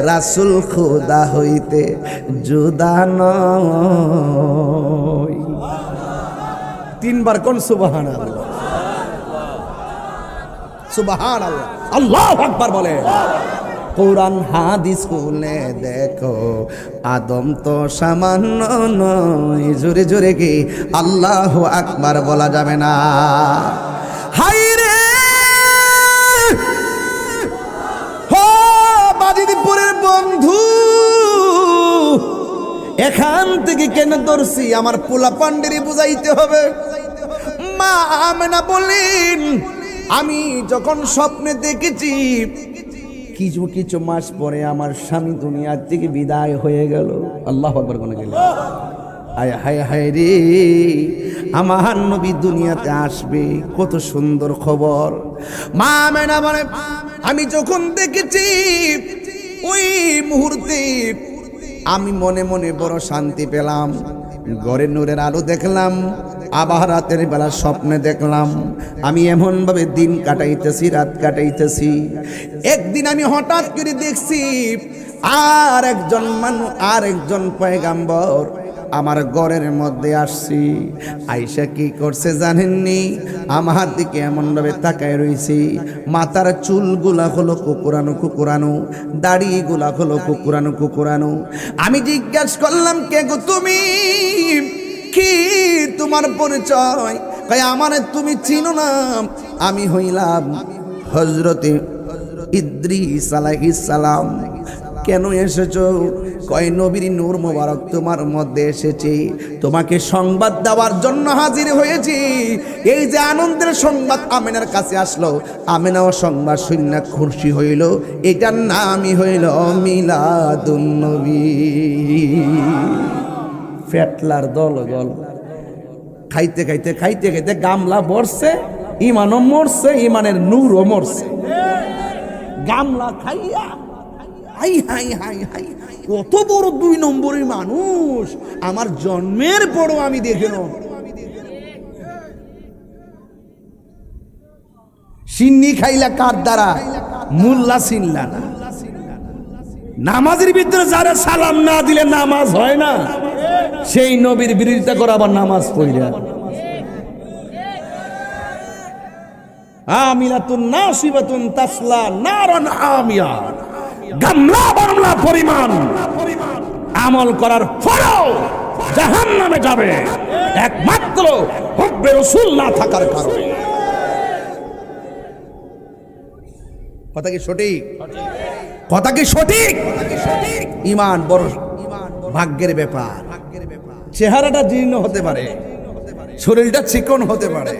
রাসূল খোদা হইতে জুদা নয়। তিনবার কোন সুবহানাল্লাহ, সুবহানাল্লাহ, আল্লাহু আকবার বলে। কোরআন হাদিস খুলে দেখো, আদম তো সামান্য নয়। জোরে জোরে কি আল্লাহু আকবার বলা যাবে না? হাই রে হো বাজিদপুরের বন্ধু, এখান থেকে কেন ধরছি? আমার পোলা পান্ডেরি বুঝাইতে হবে। মা আমেনা বলেন, আমি যখন স্বপ্নে দেখেছি কিছু কিছু মাস পরে আমার স্বামী দুনিয়ার থেকে বিদায় হয়ে গেল। আল্লাহু আকবার কোন গেল? হায় হায় হায় রে, আমার নবী দুনিয়াতে আসবে, কত সুন্দর খবর। মা আমেনা বলে, আমি যখন দেখেছি ওই মুহূর্তে আমি মনে মনে বড় শান্তি পেলাম। ঘরে নূরের আলো দেখলাম, আবার রাতের বেলা স্বপ্নে দেখলাম আমি এমন ভাবে দিন কাটাইতেছি, রাত কাটাইতেছি। একদিন আমি হঠাৎ করে দেখছি আর একজন মানুষ, আর একজন পয়গাম্বর আমার ঘরের মধ্যে আসছি। আয়েশা কি করছে জানেননি? আমার দিকে এমন ভাবে তাকায় রইছি, মাথার চুলগুলা হলো কুকুরানো কুকুরানো, দাড়িগুলা হলো কুকুরানো কুকুরানো। আমি জিজ্ঞাসা করলাম, কে গো তুমি? কি তোমার পরিচয়? কয়, আমারে তুমি চিনো না? আমি হইলাম হযরতে ইদ্রিস আলাইহিস সালাম। কেন এসেছো? কয় নবীর নূর মোবারক তোমার মধ্যে এসেছে, তোমাকে সংবাদ দেওয়ার জন্য হাজির হয়েছি। এই যে আনন্দের সংবাদ আমেনার কাছে আসলো, আমেনাও সংবাদ শুনে খুশি হইল। এটার নামই হইল মিলাদুন নবী। ফেটলার দলগল খাইতে খাইতে খাইতে খাইতে গামলা ভরছে, ইমানও মরছে, ইমানের নূরও মরছে। গামলা খাইয়া হাই হাই হাই হাই, কত বড় 2 নম্বরের মানুষ আমার জন্মের পরও আমি দেখিলাম। সিন্নি খাইলা কার দ্বারা? মোল্লা চিনলা না। নামাজের ভিতরে যারা সালাম না দিলে নামাজ হয় না, সেই নবীর বিরোধিতা করে আবার নামাজ পড়িয়া। আমিলাতুন নাসিবাতুন তাসলা নারান হামিয়া। গামলা বামলা পরিমাণ আমল করার পরেও জাহান্নামে যাবে, একমাত্র হুব্বে রাসূল না থাকার কারণে। কথা কি সঠিক? কথা কি সঠিক? ঈমান বড় ভাগ্যের ব্যাপার। চেহারাটা জীর্ণ হতে পারে, শরীরটা চিকন হতে পারে,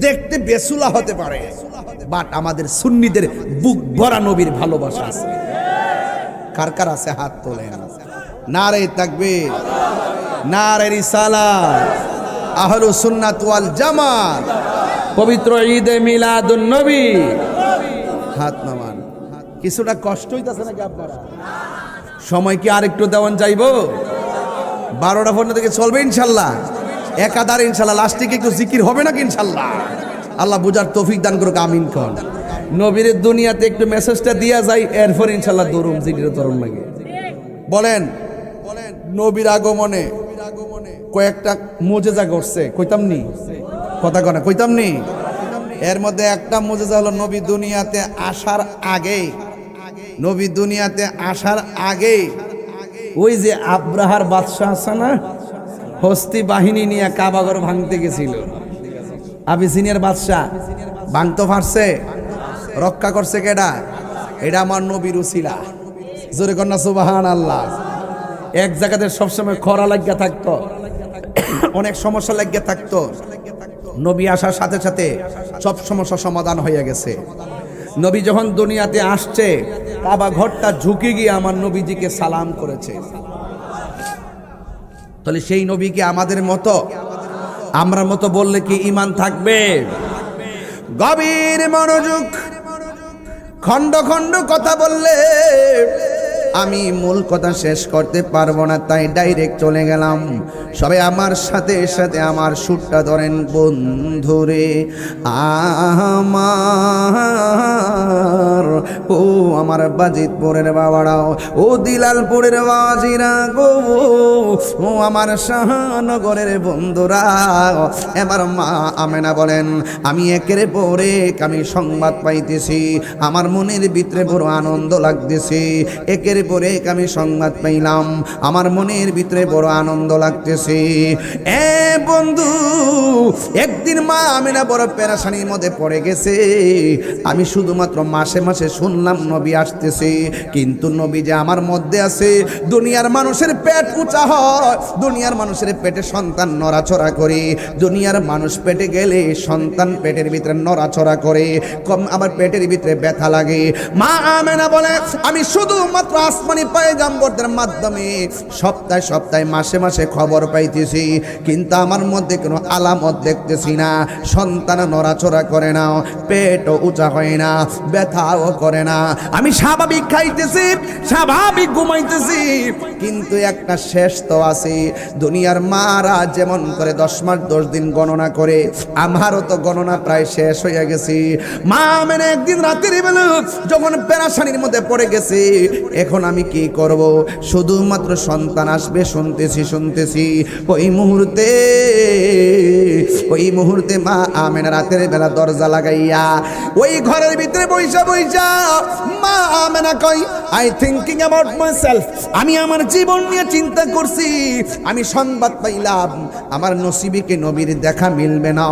দেখতে বেসুলা হতে পারে, বাট আমাদের সুন্নিদের বুক ভরা নবীর ভালোবাসা আছে। কার কার আছে হাত তোলেন। নারে তাকবীর, নারে রিসালাত, আহলুস সুন্নাত ওয়াল জামাত, পবিত্র ঈদে মিলাদুন নবী। হাত নামান। কিছুটা কষ্ট হইতাছে নাকি আপনারা? সময় কি আরেকটু দেওয়ান যাইবো? 12টা পর্যন্ত থেকে চলবে ইনশাল্লাহ। একাধারে ইনশাল্লাহ। লাস্টে কি একটু জিকির হবে নাকি ইনশাল্লাহ? আল্লাহ বুঝার তৌফিক দান করুক, আমিন কোন। নবীর দুনিয়াতে একটু মেসেজটা দিয়া যায়, এরপর ইনশাল্লাহ দরুম জিকিরের তরুণ লাগে। বলেন নবীর আগমনে কয়েকটা মুজেজা ঘটছে, কইতাম নি? কথা কনা কইতাম নি? এর মধ্যে একটা মুজেজা হলো নবী দুনিয়াতে আসার আগে, নবী দুনিয়াতে আসার আগে ওই যে আব্রাহার বাদশাহ আছে না, হস্তি বাহিনী নিয়ে কাবাঘর ভাঙতে গেছিল। আবিসিনিয়ার বাদশাহ ভাঙতে পারছে, রক্ষা করছে কেডা? এটা আমার নবীর উসিলা। জোরে কন্যা সুবহানাল্লাহ। এক জায়গাতে সবসময় খরা লাগিয়া থাকতো, অনেক সমস্যা লাগিয়া থাকতো। নবী আসার সাথে সাথে সব সমস্যা সমাধান হয়ে গেছে। নবী যখন দুনিয়াতে আসছে, কাবা ঘরটা ঝুঁকে গিয়ে আমার নবীজিকে সালাম করেছে। তাহলে সেই নবী কি আমাদের মতো, আমরা মতো বললে কি ঈমান থাকবে? গভীর মনোযোগ, খণ্ড খণ্ড কথা বললে আমি মূল কথা শেষ করতে পারবো না, তাই ডাইরেক্ট চলে গেলাম। সবাই আমার সাথে সাথে আমার সুরটা ধরেন। বন্ধুরে আমার, ও আমার বাজিতপুরের বাবারাও, ও দিলালপুরের বাজিরা গো, ও আমার শাহনগরের বন্ধুরা, এবার মা আমেনা বলেন, আমি একের পরে আমি সংবাদ পাইতেছি, আমার মনের ভিতরে বড় আনন্দ লাগতেছে। একের পরে আমি সংবাদ পাইলাম, আমার মনের ভিতরে বড় আনন্দ লাগতেছে। এ বন্ধু, একদিন মা আমেনা বড় পেরেশানির মধ্যে পড়ে গেছে। আমি শুধুমাত্র মাসে মাসে শুনলাম নবী আসতেছে, কিন্তু নবী যে আমার মধ্যে আছে। দুনিয়ার মানুষের পেট উঁচা হয়, দুনিয়ার মানুষের পেটে সন্তান নড়াচড়া করে, দুনিয়ার মানুষ পেটে গেলে সন্তান পেটের ভিতরে নড়াচড়া করে, কম আমার পেটের ভিতরে ব্যথা লাগে। মা আমেনা বলে, আমি শুধুমাত্র আসমানি পয়গম্বরদের মাধ্যমে সপ্তাহে সপ্তাহে মাসে মাসে খবর পাইতেছি, কিন্তু আমার মধ্যে কোনো আলামত দেখতেছি না। সন্তান নড়াচড়া করে না, পেটও উঁচা হয় না, ব্যথাও করে না। আমি স্বাভাবিক খাইতেছি, স্বাভাবিক ঘুমাইতেছি, কিন্তু একটা শেষ তো আছে। দুনিয়ার মারা যেমন করে 10 মাস 10 দিন গণনা করে, আমারও তো গণনা প্রায় শেষ হয়ে গেছে। মা মেনে একদিন রাতের বেলা যখন পেরেশানির মধ্যে পড়ে গেছে, এখন এখন আমি কি করব? শুধুমাত্র সন্তান আসবে শুনতেছি। ওই মুহূর্তে মা আমেনা রাতের বেলা দরজা লাগাইয়া ওই ঘরের ভিতরে বইসা মা আমেনা কই, আই থিঙ্কিং অ্যাবাউট মাইসেলফ, আমি আমার জীবন নিয়ে চিন্তা করছি। আমি সংবাদ পাইলাম আমার নসিবিকে নবীর দেখা মিলবে না,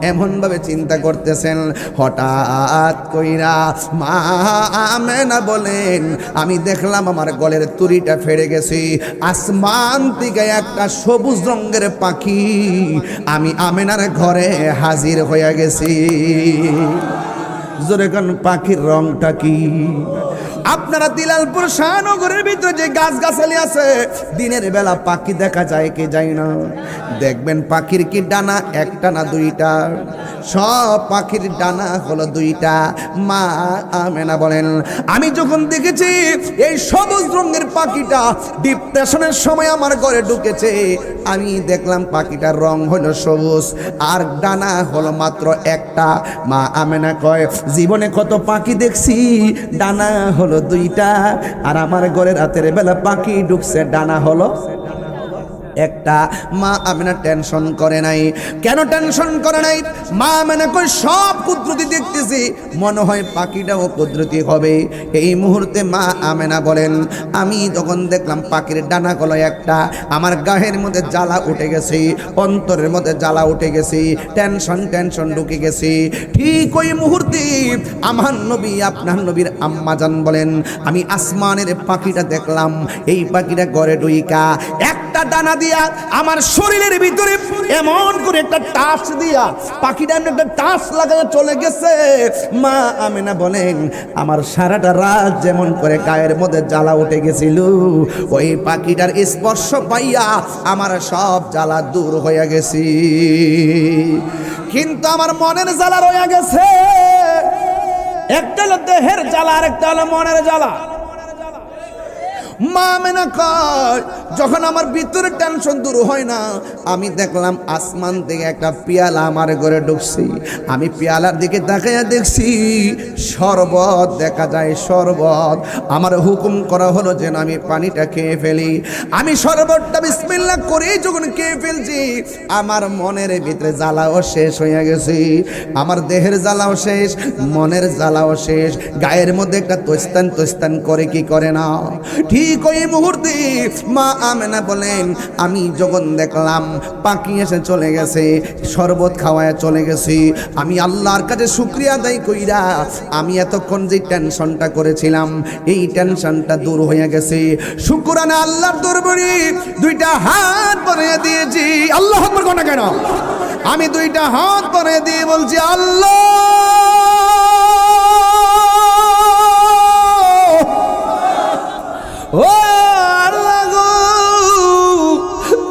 এমন ভাবে চিন্তা করতেছেন। হঠাৎ কইরা মা আমেনা বলেন, আমি দেখলাম আমার গলের তুড়িটা ফেড়ে গেছে। আসমান থেকে একটা সবুজ রঙের পাখি আমি আমেনার ঘরে হাজির হয়ে গেছি। জোরে কোন পাখির রংটা কি? আপনারা দিলালপুর শাহনগরের ভিতরে যে গাছগাছালি আছে, দিনের বেলা পাখি দেখা যায় কি যায় না? দেখবেন পাখির কি ডানা একটা না দুইটা? সব পাখির ডানা হলো দুইটা। মা আমেনা বলেন, আমি যখন দেখেছি এই সবুজ রঙের পাখিটা ডিপ্রেশনের সময় আমার ঘরে ঢুকেছে, আমি দেখলাম পাখিটার রং হলো সবুজ আর ডানা হলো মাত্র একটা। মা আমেনা কয়, জীবনে কত পাখি দেখছি, ডানা হলো দুইটা, আর আমার ঘরে রাতের বেলা পাখি ঢুকছে, ডানা হলো একটা। মা আমেনা টেনশন করে নাই। কেন টেনশন করে নাই? মা আমেনা কই, সব কুদরতি দেখতেছি, মনে হয় পাখিটাও কুদরতি হবে। এই মুহূর্তে মা আমেনা বলেন, আমি যখন দেখলাম পাখির ডানা গুলো একটা, আমার গায়ের মধ্যে জ্বালা উঠে গেছে, অন্তরের মধ্যে জ্বালা উঠে গেছে, টেনশন ঢুকে গেছে। ঠিক ওই মুহূর্তে আমার নবী, আপনার নবীর আম্মা জান বলেন, আমি আসমানের পাখিটা দেখলাম। এই পাখিটা ঘরে ঢুইকা একটা ডানা দিয়া আমার শরীরের ভিতরে এমন করে একটা টাচ দিয়া পাখিটা একটা টাচ লাগানো চলে গেছে। মা আমেনা বলেন, আমার সারাটা রাত যেমন করে গায়ের মধ্যে জ্বালা উঠে গেছিল, ওই পাখিটার স্পর্শ পাইয়া আমার সব জ্বালা দূর হয়ে গেছে। কিন্তু আমার মনের জ্বালা রয়ে গেছে। একটা হলো দেহের জ্বালা, আর একটা হলো মনের জ্বালা। মা আমেনা কয়, যখন আমার ভিতরে টেনশন দূর হয় না, আমি দেখলাম আসমান থেকে একটা পেয়ালা আমার ঘরে ঢুকছি। আমি পেয়ালার দিকে তাকাইয়া দেখছি শরবত দেখা যায়, শরবত। আমার হুকুম করা হলো যেন আমি পানিটা খেয়ে ফেলি। আমি শরবতটা বিসমিল্লাহ করে যখন খেয়ে ফেলছি, আমার মনের ভিতরে জ্বালাও শেষ হয়ে গেছে। আমার দেহের জ্বালাও শেষ, মনের জ্বালাও শেষ। গায়ের মধ্যে একটা তোস্তান করে কি করে না? ঠিক ওই মুহূর্তে মা আমেনা বলেন, আমি যখন দেখলাম পাখি এসে চলে গেছে, শরবত খাওয়ায় চলে গেছি, আমি আল্লাহর কাছে শুকরিয়া আদায় কইরা আমি এতক্ষণ যে টেনশনটা করেছিলাম, এই টেনশনটা দূর হয়ে গেছে। শুকরানা আল্লাহর দরবারে দুইটা হাত বাড়িয়ে দিয়েছি। আল্লাহু আকবার কোন কেন? আমি দুইটা হাত বাড়িয়ে দিয়ে বলছি, আল্লাহ ও আল্লাহ গো,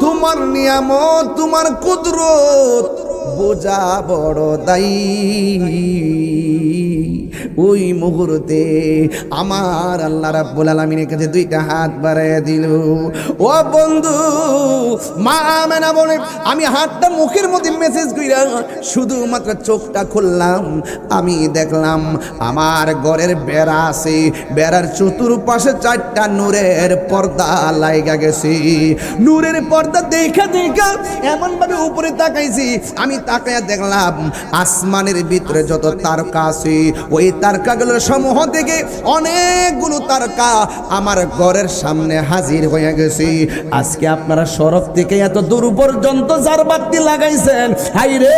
তোমার নিয়ামত, তোমার কুদরত বোঝা বড় দায়ী। ওই মুহূর্তে আমার আল্লাহ রাব্বুল আলামিনের কাছে দুইটা হাত বাড়াইয়া দিল। ও বন্ধু, মা আমেনা বলে, আমি হাতটা মুখের মধ্যে মেসেজ কইরা শুধুমাত্র চোখটা খুললাম, আমি দেখলাম আমার ঘরের বেড়া আছে, বেড়ার চতুর্পাশে চারটা নূরের পর্দা লাইগা গেছে। নূরের পর্দা দেখা এমন ভাবে উপরে তাকাইছি, আমি তাকাইয়া দেখলাম আসমানের ভিতরে যত তারকা আছে, ওই তারকাগুলোর সমূহ থেকে অনেকগুলো তারকা আমার ঘরের সামনে হাজির হয়ে গেছে। আজকে আপনারা সড়ক থেকে এত দূর পর্যন্ত জারবাতি লাগাইছেন, হাই রে,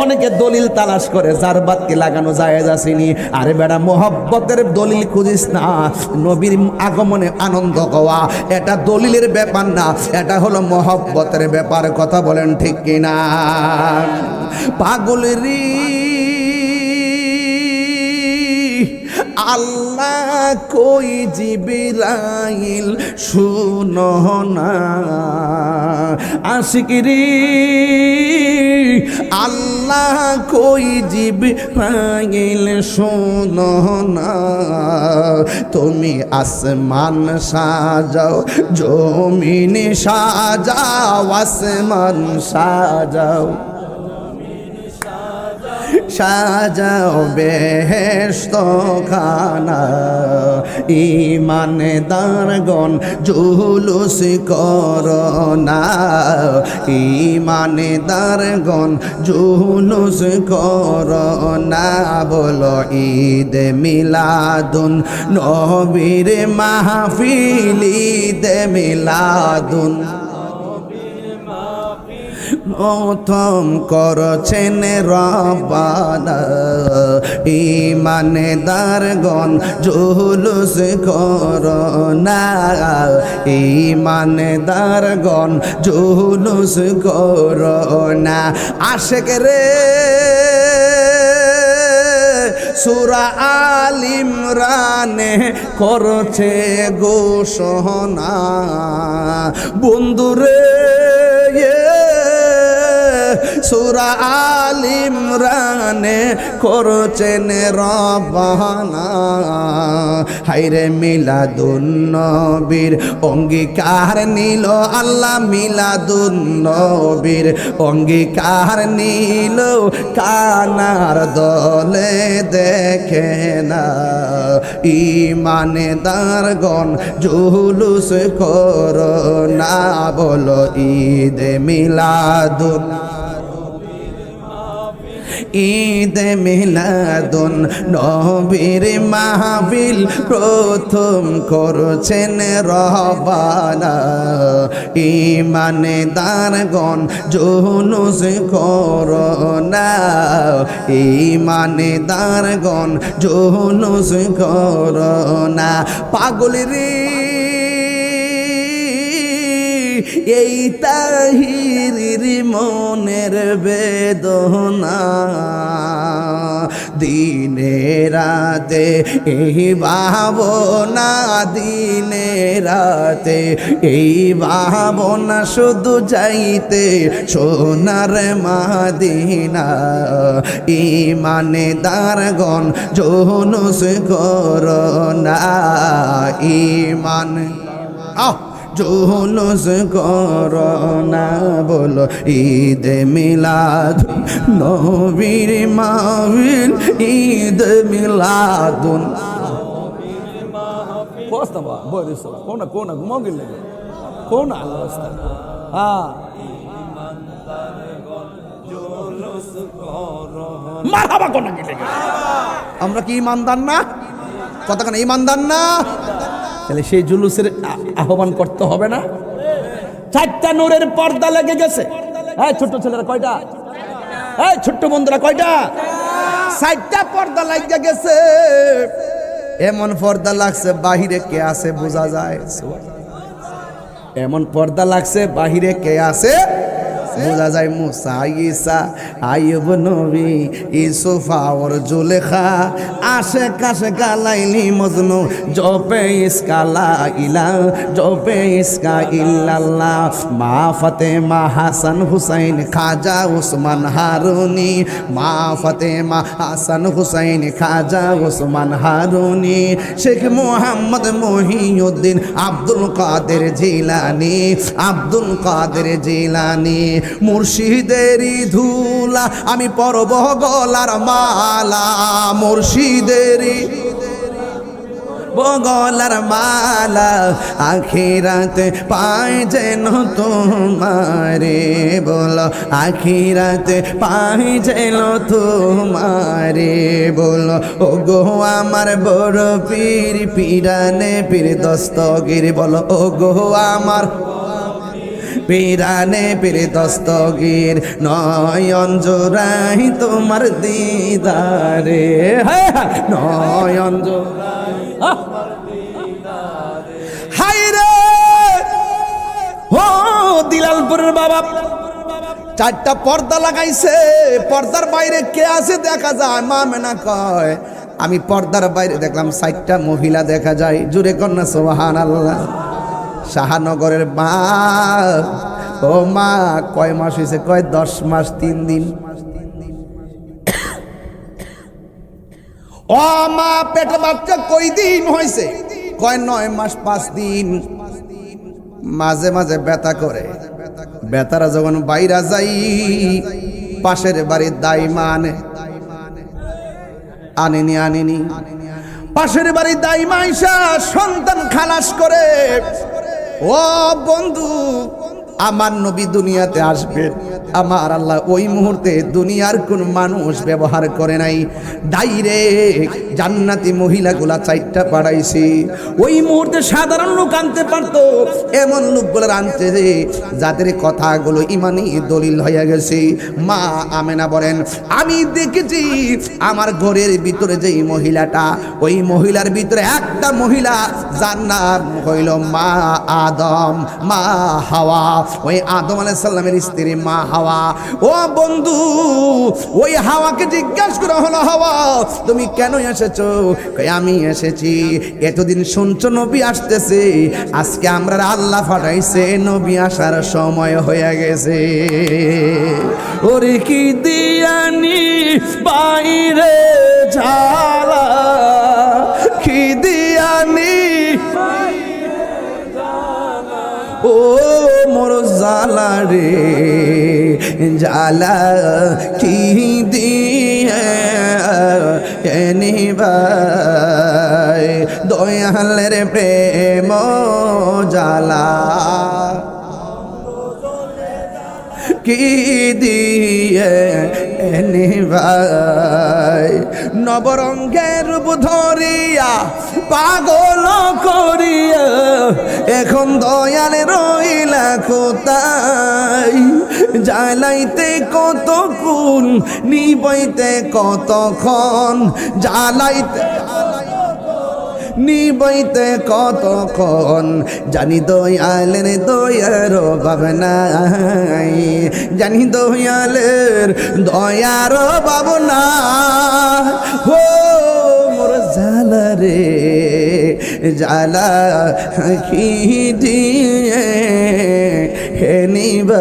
অনেকে দলিল তালাশ করে জারবাতি লাগানো জায়েজ আসেনি। আরে বেটা, মোহব্বতের দলিল খুঁজিস না, নবীর আগমনে আনন্দ হওয়া এটা দলিলের ব্যাপার না, এটা হলো মোহব্বতের ব্যাপার। কথা বলেন ঠিক কিনা? পাগলেরই আল্লাহ কই জিবরাইল শুনো না, আশিকরি আল্লাহ কই জিবরাইল শুনো না, তুমি আসমান সাজাও, জমিন সাজাও, আসমান সাজাও, সাজাও বেহেশত খানা। ইমানদারগণ জুলুস করো না, ইমানদারগণ জুলুস করো না। বলো ঈদ মিলাদুন নবীর মাহফিল, ঈদ মিলাদুন প্রথম করছেন রব্বানা। ইমানদারগণ জুলুস করো না, ইমানদারগণ জুলুস করো না। আশেক রে সূরা আল ইমরানে করছে ঘোষণা, বন্ধুরে সূরা আল ইমরানে করছেন রব্বানা। হায়রে মিলাদুন নবীর অঙ্গীকার নিল আল্লাহ, মিলাদুন নবীর অঙ্গীকার নিল কানার দলে দেখে না। ইমানদারগণ জুলুস করো না, বলো ঈদ মিলাদুন, ঈদ মিলাদুন নবীর মাহফিল প্রথম করছেন রব্বানা। ইমানদারগণ জুলুস করো না, ইমানদারগণ জুলুস করো না। পাগলেরি এই তাহিরির মনের বেদনা, দিনে রাতে এই ভাবনা, দিনে রাতে এই ভাবনা, শুধু যাইতে সোনার মাদিনা। ইমানদারগণ জুলুস করো না, ইমান জুলুস করো না। বলো ঈদ মিলাদুন নবীর মাহফিল, ঈদ মিলাদুন কোন কোন ঘুমাও গেলে কোন অবস্থা। মারহাবা কোন গেলে, আমরা কি ইমানদার না? কতক্ষণ ইমানদার না? তাহলে সেই জুলুসের আহ্বান করতে হবে না? চারটা নূরের পর্দা লেগে গেছে। হ্যাঁ ছোট্ট ছেলেরা কয়টা? হ্যাঁ ছোট্ট বন্ধুরা কয়টা? চারটা পর্দা লেগে গেছে। এমন পর্দা লাগছে বাহিরে কে আছে বোঝা যায়, এমন পর্দা লাগছে বাহিরে কে আছে বোঝা যায়। মুসা, ঈসা, আইয়ুব নবী, ইউসুফা और जुलेखा, आशिक आशिका लाइली मजनू, जोपे इसका ला इला, जोपे इसका इल्लल्लाह। माँ फतेमा हसन हुसैन खाजा उस्मान हारूनी, माँ फतेमा हसन हुसैन खाजा उस्मान हारूनी। शेख मोहम्मद मोहिउद्दीन আব্দুল কাদের জিলানী, আব্দুল কাদের জিলানী। মুর্শিদেরই ধুলা আমি পরব গলার মালা, মুর্শিদেরই গলার মালা। আখিরাতে পাই যেন তোমারে, বলো আখিরাতে পাই যেন তোমারে। বলো ও গো আমার বড় পীর, পীরানে পীর দস্তগীর। বলো ও গো আমার পীরানে পীর দস্তগীর, নয়ন জোড়াই তোমার দিদারে। নয়ন হাই রে ও দিলালপুরের বাবা চারটা পর্দা লাগাইছে, পর্দার বাইরে কে আছে দেখা যায়। মা মেনা কয় আমি পর্দার বাইরে দেখলাম 4টা মহিলা দেখা যায়। জুড়ে কন্যা সুবহানাল্লাহ। শাহনগরের মা, ও মা কয় মাস হয়েছে? কয় 10 মাস 3 দিন। ও মা পেটে বাচ্চা কই দিন হয়েছে? কয় 9 মাস 5 দিন। মাঝে মাঝে ব্যথা করে, ব্যথারা যখন বাইরা যাই পাশের বাড়ির দাইমা আনে, আনেনি। পাশের বাড়ি দাইমা আইসা সন্তান খালাস করে, ও বন্ধু আমার নবী দুনিয়াতে আসবেন, আমার আল্লাহ ওই মুহূর্তে দুনিয়ার কোন মানুষ ব্যবহার করে নাই, ডাইরেক্ট জান্নাতি মহিলাগুলা চারটা পাঠাইছি। ওই মুহূর্তে সাধারণ লোক আনতে পারতো, এমন লোকগুলো আনতে যে যাদের কথাগুলো ইমানি দলিল হয়ে গেছে। মা আমেনা বলেন, আমি দেখেছি আমার ঘরের ভিতরে যেই মহিলাটা, ওই মহিলার ভিতরে একটা মহিলা যার নাম হইল মা আদম, মা হাওয়া, ওই আদম আলাইহিস সালামের স্ত্রী মা হাওয়া। ও বন্ধু, ওই হাওয়াকে জিজ্ঞাসা করা হলো, হাওয়া তুমি কেন এসেছো? আমি এসেছি, এতদিন শুনছো নবী আসতেছে, আজকে আমরা আল্লাহ পাঠাইছে, নবী আসার সময় হয়ে গেছে। ওরে কি দিয়ানি বাইরে ঝালা, কি দিয়ানি ও মোর জালা রে জালা, কি দিয়ে নিবাই দয়ালের প্রেম জালা, কি দিয়ে নিবাই নবরঙ্গের রূপ ধরিয়া পাগল করিয়া, এখন দয়ালে রইলা কোথায়? জ্বালাইতে কতক্ষণ, নিবাইতে কতক্ষণ, জ্বালাইতে নিবাইতে কতক্ষণ, জানি দয়ালের দয়ার ভাবনাই, জানি দয়ালের দয়ার ভাবনা। ও মোর জালা রে জালা, কি দিয়ে নিবাই।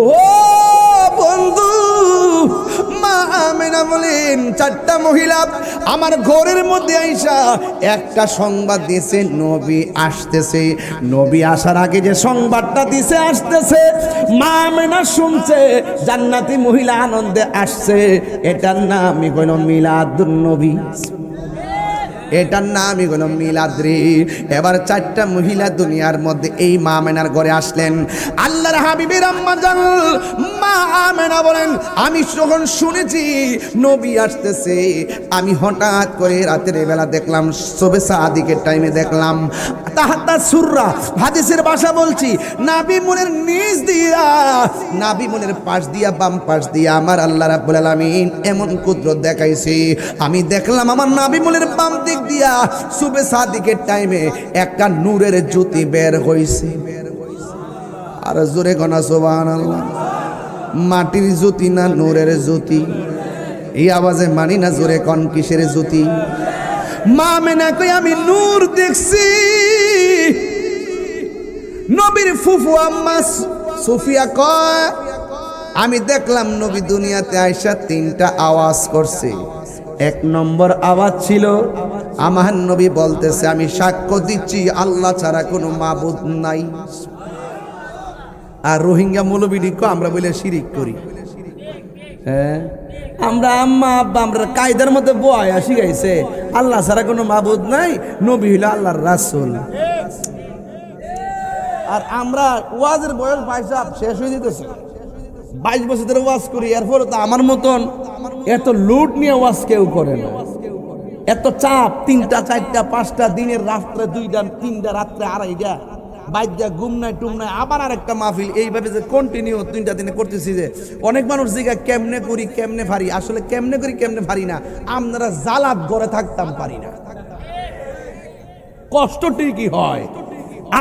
ও বন্ধু, মা আমেনা বলেন, চারটা মহিলা আমার ঘরের মধ্যে আইসা একটা সংবাদ দিয়েছে, নবী আসতেছে। নবী আসার আগে যে সংবাদটা দিছে আসতেছে, মা আমেনা শুনছে জান্নাতি মহিলা আনন্দে আসছে। এটার নামই হইল মিলাদুন নবী, এটার নামই হলো মিলাদ্রি। এবার চারটা মহিলা দুনিয়ার মধ্যে এই মা আমেনার ঘরে আসলেন। আল্লাহর হাবিবের আম্মা জান মা আমেনা বলেন, আমি যখন শুনেছি নবী আসতেছে, আমি হঠাৎ করে রাতের বেলা দেখলাম, সবে সাদিকের টাইমে দেখলাম তাহাতা সুররা, হাদিসের ভাষা বলছি, নাবি মুনের নিচ দিয়া, নাবি মুনের পাশ দিয়া, বাম পাশ দিয়া আমার আল্লাহ রাব্বুল আলামিন এমন কুদরত দেখাইছে। আমি দেখলাম আমার নাবি মুনের বাম দিক দিয়া সুবে সাদিকের টাইমে একটা নূরের জ্যোতি বের হইছে। আর জোরে গনা সুবহানাল্লাহ। মাটির জ্যোতি না নূরের জ্যোতি? এই আওয়াজে মানি না, জোরে কোন কিসের জ্যোতি? মা আমেনা কই, আমি নূর দেখছি। নবীর ফুফু আম্মা সুফিয়া কয়, আমি দেখলাম নবী দুনিয়াতে আইসা তিনটা আওয়াজ করছে। এক নম্বর আওয়াজ ছিল, আমার নবী বলতেছে, আমি সাক্ষ্য দিচ্ছি আল্লাহ ছাড়া কোনো মাবুদ নাই। আর রোহিঙ্গা মৌলবী আমরা বলে শিরিক করি। হ্যাঁ, আমরা আম্মা আব্বা আমরা কায়দার মধ্যে বয়া শিখাইছে আল্লাহ ছাড়া কোনো মাবুদ নাই, নবী হইল আল্লাহর রাসূল। আর আমরা ওয়াজের বয়স 22 শেষ হয়ে যেতেছে, 22 বছর ধরে ওয়াজ করি, এরপর তো আমার মতন এত লুট নিয়ে ওয়াজ কেউ করে না। এত চাপ, 3টা 4টা 5টা দিনের রাত্রে 2টা 3টা রাত্রে 2:30টা বাইদ্যা ঘুম নাই টুম নাই, আবার আরেকটা মাহফিল, এইভাবে যে কন্টিনিউ 3টা দিনে করতেছি। যে অনেক মানুষ জিজ্ঞাসা কেমনে করি কেমনে পারি, আসলে কেমনে করি কেমনে পারি না, আমরা জালাত ঘরে থাকতাম পারি না। কষ্ট ঠিকই হয়,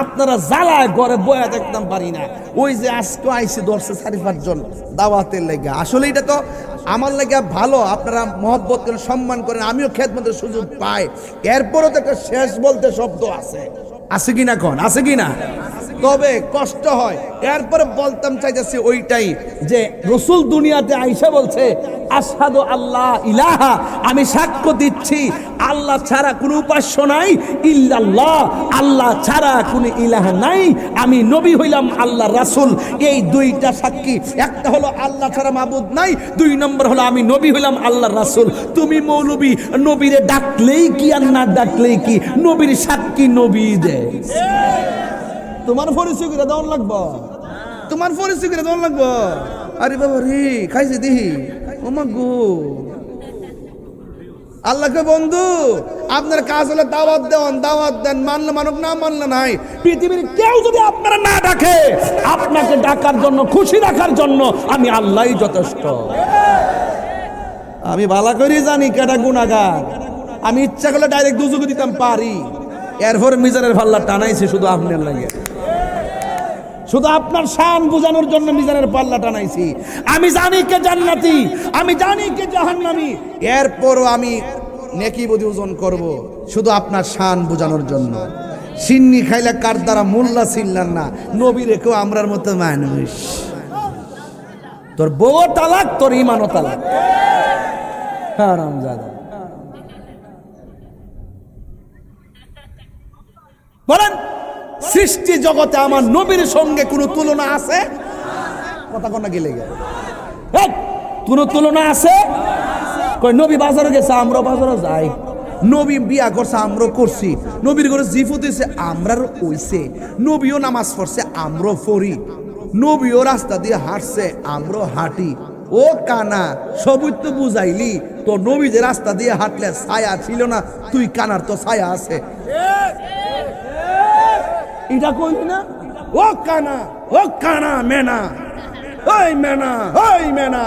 আপনারা জ্বালায় ঘরে বয়া দেখতাম পারি না। ওই যে আজকে আইসি ধরছে 4-5 জন দাওয়াতের লেগে, আসলে এটা তো আমার লেগে ভালো, আপনারা মহব্বত করেন, সম্মান করেন, আমিও খেদমতের সুযোগ পাই। এরপরও তো একটা শেষ বলতে শব্দ আছে, আছে কিনা কোন, আছে কিনা? তবে কষ্ট হয়। এরপরে বলতাম চাইতেছি ওইটাই যে রসুল দুনিয়াতে আইসা বলছে আশহাদু আল্লাহ ইলাহা, আমি সাক্ষ্য দিচ্ছি আল্লাহ ছাড়া কোনো উপাস্য নাই, ইল্লাল্লাহ, আল্লাহ ছাড়া কোনো ইলাহ নাই, আমি নবী হইলাম আল্লাহ রাসূল। এই দুইটা সাক্ষী, একটা হলো আল্লাহ ছাড়া মাবুদ নাই, 2 নম্বর হলো আমি নবী হইলাম আল্লাহ রাসূল। তুমি মৌলবী, নবীরে ডাকলেই কি আর না ডাকলেই কি, নবীর সাক্ষী নবী দেয়। তোমার পরিচয় করে দেওয়ার লাগবো, তোমার পরিচয় করে দেওয়ার লাগবো। আরে বাবা রে, খাইছে দিহি ওমা গো। আল্লাহকে বন্ধু, আপনার কাজ হলে দাওয়াত দেন, দাওয়াত দেন, মানলে মানুষ, না মানলে নাই। পৃথিবীর কেউ যদি আপনারা না ডাকে, আপনাকে ডাকার জন্য, খুশি রাখার জন্য আমি আল্লাহই যথেষ্ট। আমি ভালো করে জানি কেটা গুনাহগার, আমি ইচ্ছা করলে ডাইরেক্ট দুজুকে দিতাম পারি। এরপর মিজানের পাল্লা টানাইছি শুধু আপনার লাগে, শুধু আপনার শান বোঝানোর জন্য মিজানের পাল্লা টানাইছি। আমি জানি কে জান্নাতি, আমি জানি কে জাহান্নামী, এরপরও আমি নেকি বদি ওজন করব শুধু আপনার শান বোঝানোর জন্য। সিন্নি খাইলে কার দ্বারা মোল্লা ছিলেন না, নবী রেখেও আমরার মতো মানুষ। তোর বউ তালাক, তোর ইমানও তালাক। হারামজাদা। বলেন সৃষ্টি জগতে আমার নবীর সঙ্গে কোনো তুলনা আছে? কথা কোনা গেলে কোনো তুলনা আছে? কই নবী বাজারে গেছে, আমরা বাজারে যাই। নবী বিয়া করছে, আমরা করছি। নবীর ঘরে জিফুত হইছে, আমরার হইছে। নবীও নামাজ পড়ছে, আমরাও পড়ি। নবীও রাস্তা দিয়ে হাঁটছে, আমরাও হাঁটি। ও কানা, সবই তো বুঝাইলি, তো নবী যে রাস্তা দিয়ে হাঁটলে ছায়া ছিল না, তুই কানার তো ছায়া আছে। এটা কইলি না? ও কানা, ও কানা মেনা, ওই মেনা, ওই মেনা,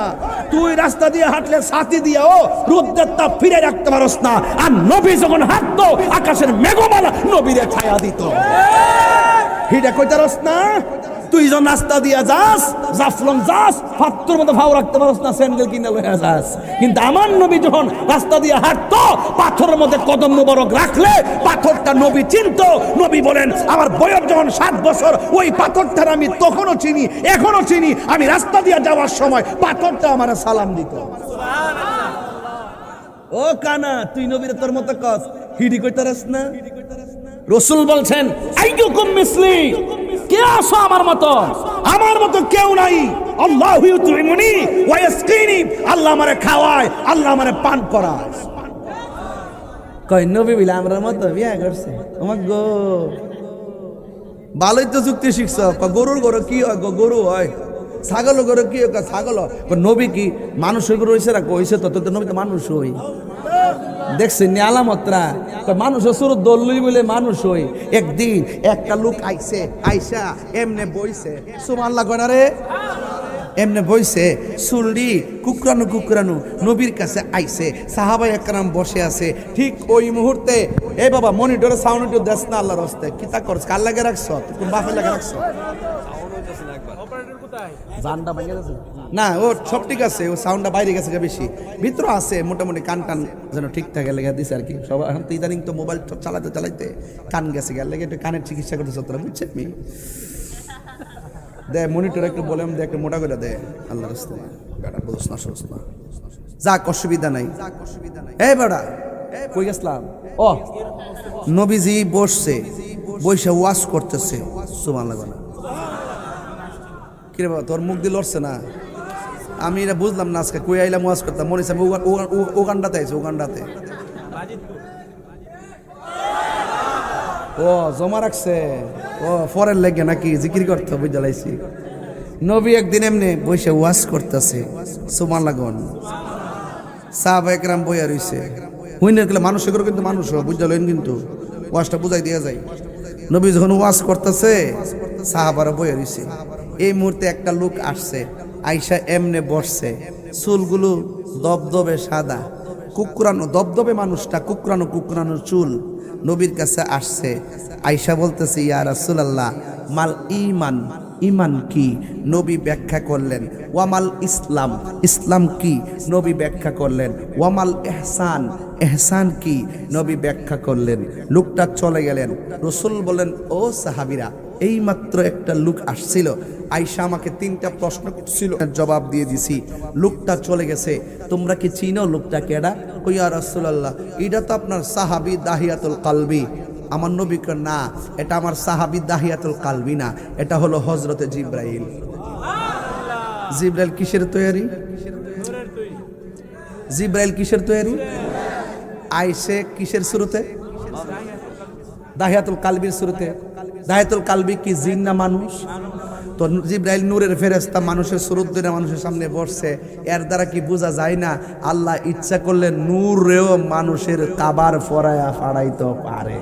তুই রাস্তা দিয়ে হাঁটলে ছাতি দিয়ে ও রোদের তাপ ফিরে রাখতে পারস না। আর নবী যখন হাঁটতো, আকাশের মেঘমালা নবীরে ছায়া দিত। এটা কইতারস না? তুই যখন রাস্তা দিয়া যাস, জাফলং যাস, পাত্তর মতো ভাও রাখতে পারস না, স্যান্ডেল কিনে লইয়া যাস। কিন্তু আমার নবী যখন রাস্তা দিয়ে হাঁটতো, পাথরের মধ্যে কদম মুবারক রাখলে পাথরটা নবী চিনত। নবী বলেন, আমার বয়স যখন 7 বছর, ওই পাথরটার আমি তখনও চিনি, এখনো চিনি। আমি রাস্তা দিয়ে যাওয়ার সময় পাথরটা আমার সালাম দিত। ও কানা, তুই নবীর তোর মতো কস, হিডি কইতারস না? রাসূল বলছেন, আইয়ুকুম মিসলি, কে আসো আমার মতো? আমার মতো কেউ নাই। আল্লাহু ইউতইমুনি ওয়া ইয়াসকিনি, আল্লাহ আমারে খাওয়ায়, আল্লাহ আমারে পান করায়। কই নবী বিলা আমরার মতো বিয়া করছে? ওমা গো, ভালোই তো যুক্তি শিখছ। গরুর গরু কি হয়? গরু হয়। ছাগল গরু কি হয়? ছাগল। নবী কি মানুষের গরু হইছে? কইছে তো, তো নবী তো মানুষ হই। দেখছেন আলামতরা, মানুষের সুরত দল্লুই বলে মানুষ হই। একদিন একটা লোক আইছে, আইসা এমনে বইছে, সুবহানাল্লাহ কয় না রে, এমনে বইছে, চুলডি কুকরানো কুকরানো নবীর কাছে আইছে। সাহাবায়ে একরাম বসে আছে। ঠিক ওই মুহূর্তে, এ বাবা মনিটরে সাউন্ড একটু দেস না আল্লাহর রাস্তায়। কি তা করছ? কার লাগে রাখছ? কোন বাপের লাগে রাখছ? জানটা ভেঙে গেছে না, ও সব ঠিক আছে, ও সাউন্ডটা বাইরে গেছে বেশি, ভিতরে আছে মোটামুটি। কান টান যেন ঠিক থাকে লেগে দিছে আর কি। সব এখন তো ইদানিং তো মোবাইল চালাতে চালাইতে কান গেছে, গেলে একটু কানের চিকিৎসা করতেছে তোরা, বুঝছেন? মি দে মনিটর একটু বললাম, দে একটু মোটা করে দে আল্লাহর রাস্তায়। বেটা বুঝছ না, সোস না, যাক অসুবিধা নাই। এই বেটা কই গেছলাম? ও নবীজি বসছে, বসে ওয়াজ করতেছে। সুবহানাল্লাহ। কিরে বাবা, তোর মুখ দিয়ে লড়ছে না? আমি এটা বুঝলাম না। আজকে কই আইলাম ওয়াজ করতাম, মনে হচ্ছে আমি উগান্ডাতে আইছি। উগান্ডাতে ও জমা রাখছে, ও ফরের লেগে নাকি জিকির করতে বুঝতে লাইছি। নবী একদিন এমনি বসে ওয়াজ করতেছে। সুবহানাল্লাহ। সাহাবা একরাম বইয়া রইছে। হুইনের গেলে মানুষ এগুলো কিন্তু মানুষ বুঝতে লইন, কিন্তু ওয়াজটা বুঝাই দিয়া যায়। নবী যখন ওয়াজ করতেছে, সাহাবারা বইয়া রইছে। এই মুহূর্তে একটা লোক আসছে, আইসা এমনে বসছে, চুলগুলো দবদবে সাদা, কুকরানো দবদবে, মানুষটা কুকরানো কুকরানো চুল। নবীর কাছে আসছে, আইসা বলতেছে, ইয়া রাসূলুল্লাহ, মাল ঈমান, ঈমান কি? নবী ব্যাখ্যা করলেন। ওয়ামাল ইসলাম, ইসলাম কি? নবী ব্যাখ্যা করলেন। ওয়ামাল ইহসান, ইহসান কি? নবী ব্যাখ্যা করলেন। লোকটা চলে গেলেন। রাসূল বলেন, ও সাহাবীরা, ও এইমাত্র একটা লোক আসছিল, আয়েশা আমাকে 3টা প্রশ্ন করছিল, জবাব দিয়ে দিছি। লোকটা চলে গেছে। তোমরা কি চিনো লোকটা কেডা? কই ইয়া রাসূলুল্লাহ, এটা তো আপনার সাহাবী দাহিয়াতুল কালবি। আমার নবী কয় না, এটা আমার সাহাবী দাহিয়াতুল কালবি না, এটা হলো হযরতে জিবরাইল। জিবরাইল কিসের তৈরি? জিবরাইল কিসের তৈরি? আইসে কিসের শুরুতে? দাহিয়াতুল কালবির শুরুতে। দাহিয়াতুল কালবি কি জিন না মানুষ? তো জিবরাইল নূরের ফেরেশতা, মানুষের সুরত ধরে মানুষের সামনে বসছে। এর দ্বারা কি বোঝা যায় না আল্লাহ ইচ্ছা করলে নূরেও মানুষের কাবার ফরায়া ফাড়াইতে পারে?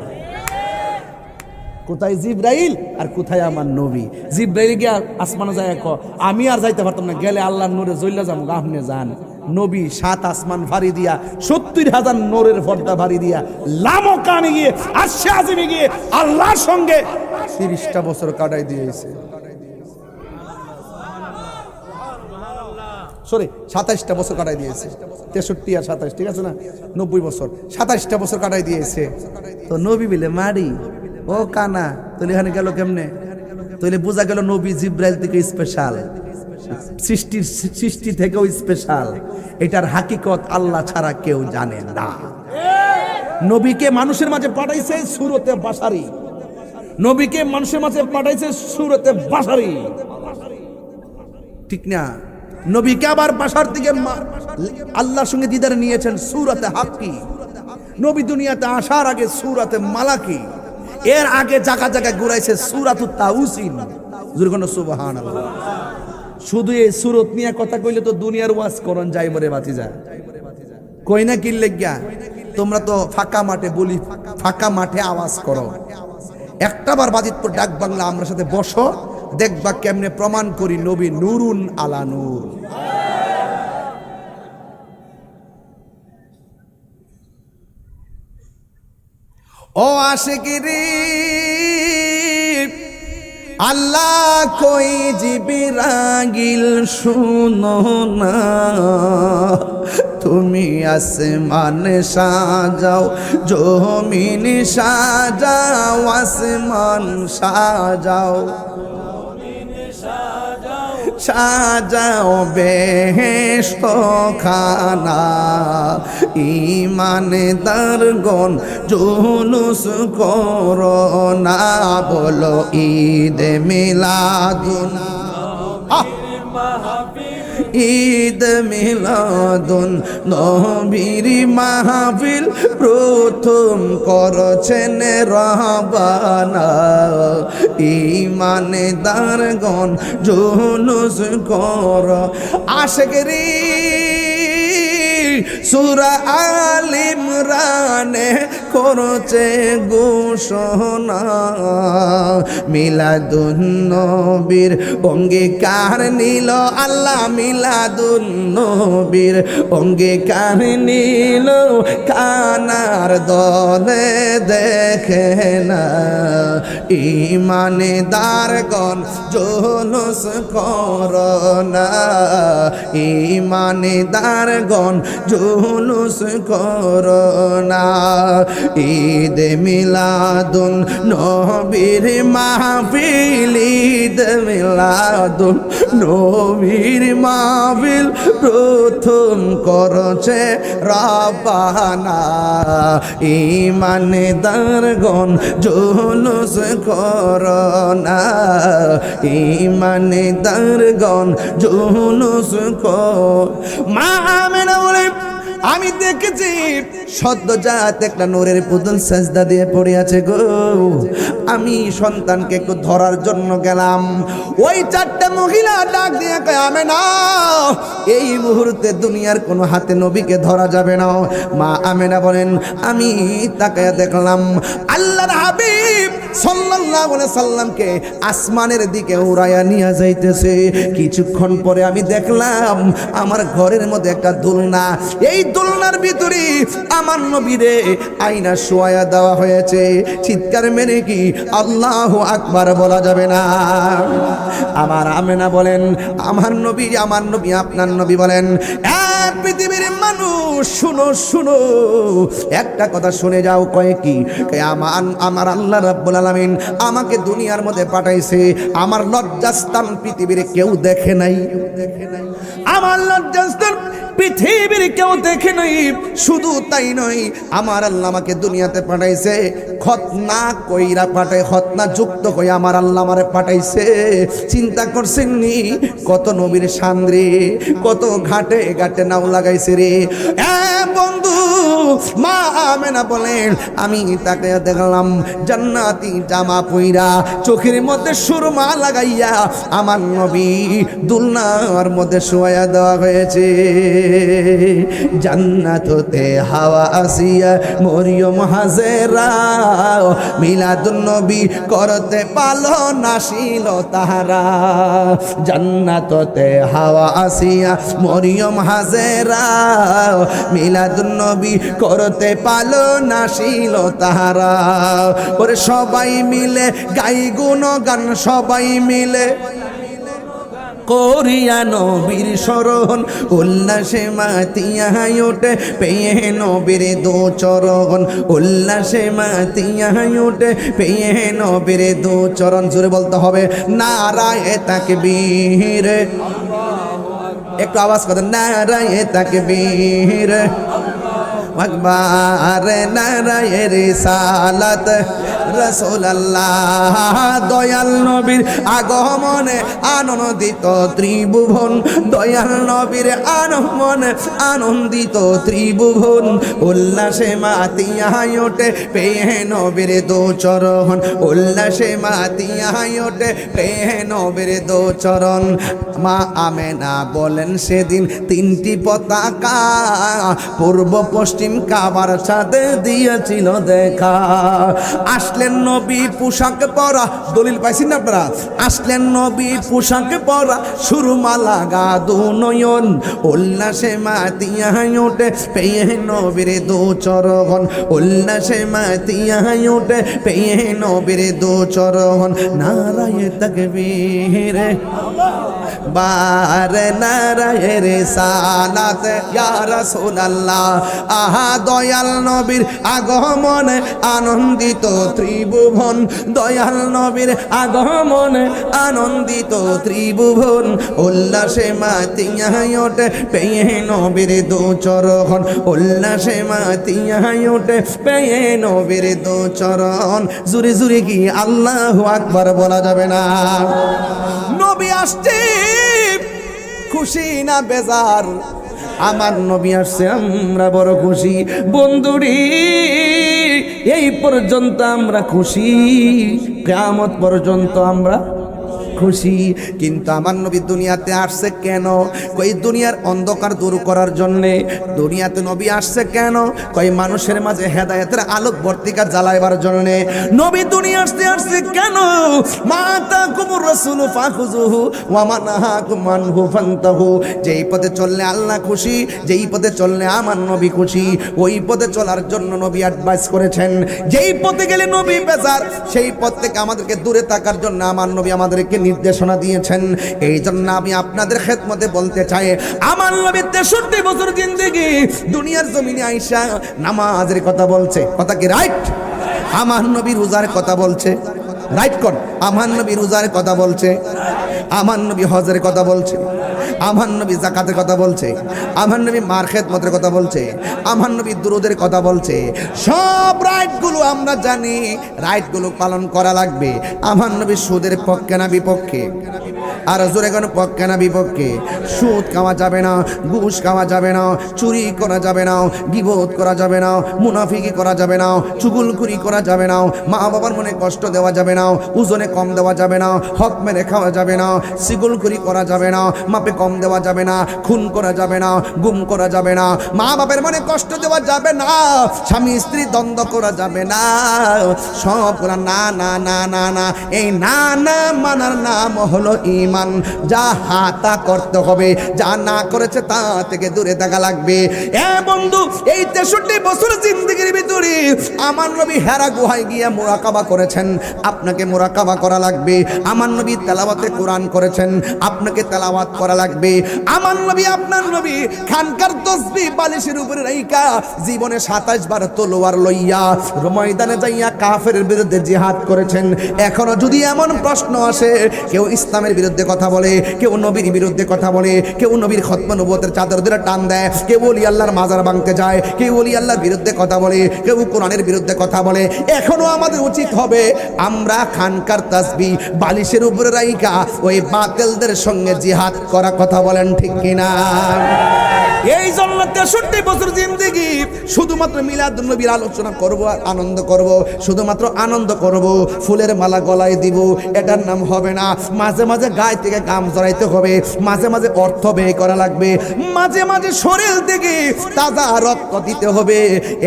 কোথায় জিবরাইল আর কোথায় আমার নবী? জিবরাইল গিয়া আসমানে যায়, আমি আর যাইতে পারতাম না, গেলে আল্লাহর নূরে জ্বললে যাবো, আপনি যান। নবী 7 আসমান ভারী দিয়া 70,000 নূরের পর্দা ভারী দিয়া লামকানে গিয়ে আরশে আজিমে গিয়ে আল্লাহর সঙ্গে 30টা বছর কাটাই দিয়েছে। সরি, 27টা বছর কাটাই দিয়েছে। 63 আর 27, ঠিক আছে না? 90 বছর, 27টা বছর কাটাই দিয়েছে। তো নবী বলে মারি ও কানা, তাহলে এখানে গেল কেমনে? তাহলে বোঝা গেল নবী জিবরাইল থেকে স্পেশাল, সৃষ্টি থেকেও স্পেশাল। এটার হাকিকত আল্লাহ ছাড়া কেউ জানে না। নবীকে মানুষের মাঝে পাঠাইছে সূরতে বাশারি, নবীকে মানুষের মাঝে পাঠাইছে সূরতে বাশারি, ঠিক না? নবীকে আবার বাশার থেকে আল্লাহর সঙ্গে দিদার নিয়েছেন সূরতে হাক্কি। নবী দুনিয়াতে আসার আগে সূরতে মালাকি, এর আগে জায়গা জায়গায় ঘুরাইছে সূরাতুত তাউসিন। জুরগণ সুবহানাল্লাহ। শুধু এই সূরত নিয়ে কথা কইলে তো দুনিয়ার ওয়াজ করন যাই বরে বাতিজা, কই না কি লাগিয়া? তোমরা তো ফাঁকা মাঠে বলি, ফাঁকা মাঠে আওয়াজ করো। একটাবার বাজিতপুর ডাক বাংলা আমরা সাথে বসো, দেখবা কেমনে প্রমাণ করি নবী নূরুন আলা নূর। ও আশিকিরি আল্লাহ কই জিবরাইল শুনো না, তুমি আসমান সাজাও, জমিন সাজাও, আসমান সাজাও, সাজাও বেহেশত খানা, ঈমানদারগণ জুলুস করো না, বলো ঈদ মিলাদুন, ঈদ মিলাদুন নবীর মাহফিল প্রথম করছেন রহবানা, ঈমানদারগণ জুলুস কর। আশিকরি সূরা আল ইমরানে করছে ঘোষণা, মিলাদুন নবীর অঙ্গীকার নিল আল্লাহ, মিলাদুন নবীর অঙ্গীকার নিল, কানার দলে দেখে না, ঈমানদারগণ জুলুস করো না, ঈমানদারগণ জুলুস করো না। ঈদ মিলাদুন নবীর মাহফিল, ঈদ মিলাদুন নবীর মাহফিল প্রথম করছে রব্বানা, ঈমানদারগণ জুলুস করো না, ঈমানদারগণ জুলুস কর। মা আমেনা বলে আমি দেখেছি সদ্যজাত একটা নূরের পুতুল সাজদা দিয়ে পড়ে আছে গো। আমি সন্তানকে একটু ধরার জন্য গেলাম, ওই 4টা মহিলা ডাক দিয়ে কয় আমেনা, এই মুহূর্তে দুনিয়ার কোনো হাতে নবীকে ধরা যাবে না। মা আমেনা বলেন আমি তাকায়া দেখলাম আল্লাহর হাবিব সাল্লাল্লাহু আলাইহি সাল্লামকে আসমানের দিকে উড়াইয়া নিয়ে যাইতেছে। কিছুক্ষণ পরে আমি দেখলাম আমার ঘরের মধ্যে একটা দোলনা, এই দোলনার ভিতরে আমার নবীরে আয়না শোয়া দেওয়া হয়েছে। চিৎকার মেরে কি আল্লাহু আকবার বলা যাবে না? আমার আমেনা বলেন, আমার নবী আপনার নবী বলেন, পৃথিবীর মানুষ শুনো শুনো, একটা কথা শুনে যাও। কয় কি? আমার আল্লাহ রাব্বুল আলামিন আমাকে দুনিয়ার মধ্যে পাঠাইছে, আমার লজ্জাস্থান পৃথিবীর কেউ দেখে নাই। আমার লজ্জাস্থান পৃথিবীর কেউ দেখে নাই। শুধু তাই নয়, আমার আল্লাহ আমাকে দুনিয়াতে পাঠাইছে খতনা কইরা পাঠায়, খতনা যুক্ত কই আমার আল্লাহ আমারে পাঠাইছে। চিন্তা করছেন নি কত নবীর সান্দ্রে, কত ঘাটে ঘাটে নাও লাগাইছে রে। বন্ধু মা আমেনা বলেন, আমি তাকে দেখলাম জান্নাতি জামা পইরা, চোখের মধ্যে সুরমা লাগাইয়া আমার নবী দুলনার মধ্যে শোয়া দেওয়া হয়েছে। জান্নাত হতে হাওয়া আসিয়া মরিয়ম হাজেরা, মিলাদুন নবী করতে পালো নাসিল তাহারা। জান্নাত হতে হাওয়া আসিয়া মরিয়ম হাজেরা, মিলাদুন নবী করতে পালো নাসিল তাহারা। ওরে সবাই মিলে গাই গুণগান, সবাই মিলে করিয়া নবীর শরণ, উল্লাসে মাতিয়া ওঠে পেয়ে নবীর দো চরণ, উল্লাসে মাতিয়া ওঠে পেয়ে নবীর দো চরণ। জোরে বলতে হবে নারায়ে তাকবীর, একটু আওয়াজ করেন নারায়ে তাকবীর, আকবার নারায়ে রিসালাত রাসূলুল্লাহ। দয়াল নবীর আগমনে আনন্দিত ত্রিভুবন, দয়াল নবীর আগমনে আনন্দিত ত্রিভুবন, উল্লাসে মাতিয়া ওঠে পেয়ে নবীর দো চরণ, উল্লাসে মাতিয়া ওঠে পেয়ে নবীর দো চরণ। মা আমেনা বলেন সেদিন তিনটি পতাকা পূর্ব পশ্চিম কাবার সাথে দিয়েছিল দেখা। আসলেন নবী পোশাক পরা, দলিল পাইছেন না আপনারা? আসলেন নবী পোশাক পরা, সুরমা লাগা দু নয়ন, উল্লাসে মাতিয়া ওঠে পেয়ে নবীর দো চরণ, উল্লাসে মাতিয়া ওঠে পেয়ে নবীর দো চরণ। নারায়ে তাকবীর, বারে নারায়ে রিসালাত ইয়া রাসূলুল্লাহ। আহা দয়াল নবীর আগমনে আনন্দিত ত্রিভুবন, দয়াল নবীর আগমনে আনন্দিত ত্রিভুবন, উল্লাসে মাতিয়া ওঠে পেয়ে নবীর দো চরণ, উল্লাসে মাতিয়া ওঠে পেয়ে নবীর দো চরণ। জুরে জুরে কি আল্লাহু আকবার বলা যাবে না? নবী আসছে, খুশি না বেজার? আমার নবী আসছে, আমরা বড় খুশি। বন্ধুরি এই পর্যন্ত আমরা খুশি, কিয়ামত পর্যন্ত আমরা খুশি। কিন্তু আমার নবী দুনিয়াতে আসছে কেন? কই দুনিয়ার অন্ধকার দূর করার জন্যে। দুনিয়াতে নবী আসছে কেন? কই মানুষের মাঝে হেদায়েতের আলোক বর্তিকা জ্বালাইবার জন্যে নবী দুনিয়া আসছে কেন? মাতাকুমুর রাসূল ফাখুযুহু ওয়া মানাহাকুম আনহু ফান্তাহু। যেই পথে চললে আল্লাহ খুশি, যেই পথে চললে আমার নবী খুশি, ওই পথে চলার জন্য নবী অ্যাডভাইস করেছেন। যেই পথে গেলে নবী বেজার, সেই পথ থেকে আমাদেরকে দূরে থাকার জন্য আমার নবী আমাদেরকে নির্দেশনা দিয়েছেন। এই জন্য আমি আপনাদের খেদমতে বলতে চাই, আমার নবী 63 বছর জিন্দেগি দুনিয়ার জমিনে আইসা নামাজের কথা বলছে, কথা কি রাইট? আমার নবী রোজার কথা বলছে, রাইট কোন? আমার নবী রোজার কথা বলছে, আমার নবী হজের কথা বলছে, আমার নবী যাকাতের কথা বলছে, আমার নবী মার খেদমতের কথা বলছে, আমার নবী দুরুদের কথা বলছে। সব রাইটগুলো আমরা জানি, রাইটগুলো পালন করা লাগবে। আমার নবী সুদের পক্ষে না বিপক্ষে? আর জোরে কোনো পক্ষে না বিপক্ষে? সুদ খাওয়া যাবে না, ঘুষ খাওয়া যাবে না, চুরি করা যাবে না, গীবত করা যাবে না, মুনাফিকি করা যাবে না, চুগলখুরি করা যাবে না, মা বাবার মনে কষ্ট দেওয়া যাবে না, ওজনে কম দেওয়া যাবে না, হক মেরে খাওয়া যাবে না, সিগুলখুরি করা যাবে না, মাপে কম দেওয়া যাবে না, খুন করা যাবে না, গুম করা যাবে না, মা বাপের মনে কষ্ট দেওয়া যাবে না, স্বামী স্ত্রী দ্বন্দ্ব করা যাবে না, সবগুলা না না না না না। এই না না মানার নাম হলো ঈমান। যা হাতা করতে হবে, যা না করেছে তা থেকে দূরে থাকা লাগবে। এ বন্ধু, এই 63 বছর জিন্দেগির ভিতরে আমার নবী হেরা গুহায় গিয়ে মুরাকাবা করেছেন, আপনাকে মুরাকাবা করা লাগবে। আমার নবী তেলাওয়াতে কোরআন করেছেন, আপনাকে তেলাওয়াত করা লাগবে। আমার নবী, আপনার নবী খানকার তসবিহ বালিশের উপরে রাইখা জীবনে 27 বার তলোয়ার লইয়া ময়দানে যাইয়া কাফেরের বিরুদ্ধে জিহাদ করেছেন। এখনো যদি এমন প্রশ্ন আসে, কেউ ইসলামের বিরুদ্ধে কথা বলে, কেউ নবীর বিরুদ্ধে কথা বলে, কেউ নবীর খতম নবুয়তের চাদর ধরে টান দেয়, কেউ ওলি আল্লাহর মাজার ভাঙতে যায়, কেউ ওলি আল্লাহর বিরুদ্ধে কথা বলে, কেউ কোরআনের বিরুদ্ধে কথা বলে, এখনো আমাদের উচিত হবে আমরা খানকার তাসবিহ বালিশের উপরে রাইখা ওই বাতিলদের সঙ্গে জিহাদ করা। কথা বলেন ঠিক কিনা? এই জন্য 63 বছর জিন্দেগি শুধুমাত্র মিলাদুন নবীর আলোচনা করব আর আনন্দ করব, শুধুমাত্র আনন্দ করব, ফুলের মালা গলায় দিব, এটার নাম হবে না। মাঝে মাঝে গায়ে থেকে গাম জড়াইতে হবে, মাঝে মাঝে অর্থ ব্যয় করা লাগবে, মাঝে মাঝে শরীর থেকে তাজা রক্ত দিতে হবে।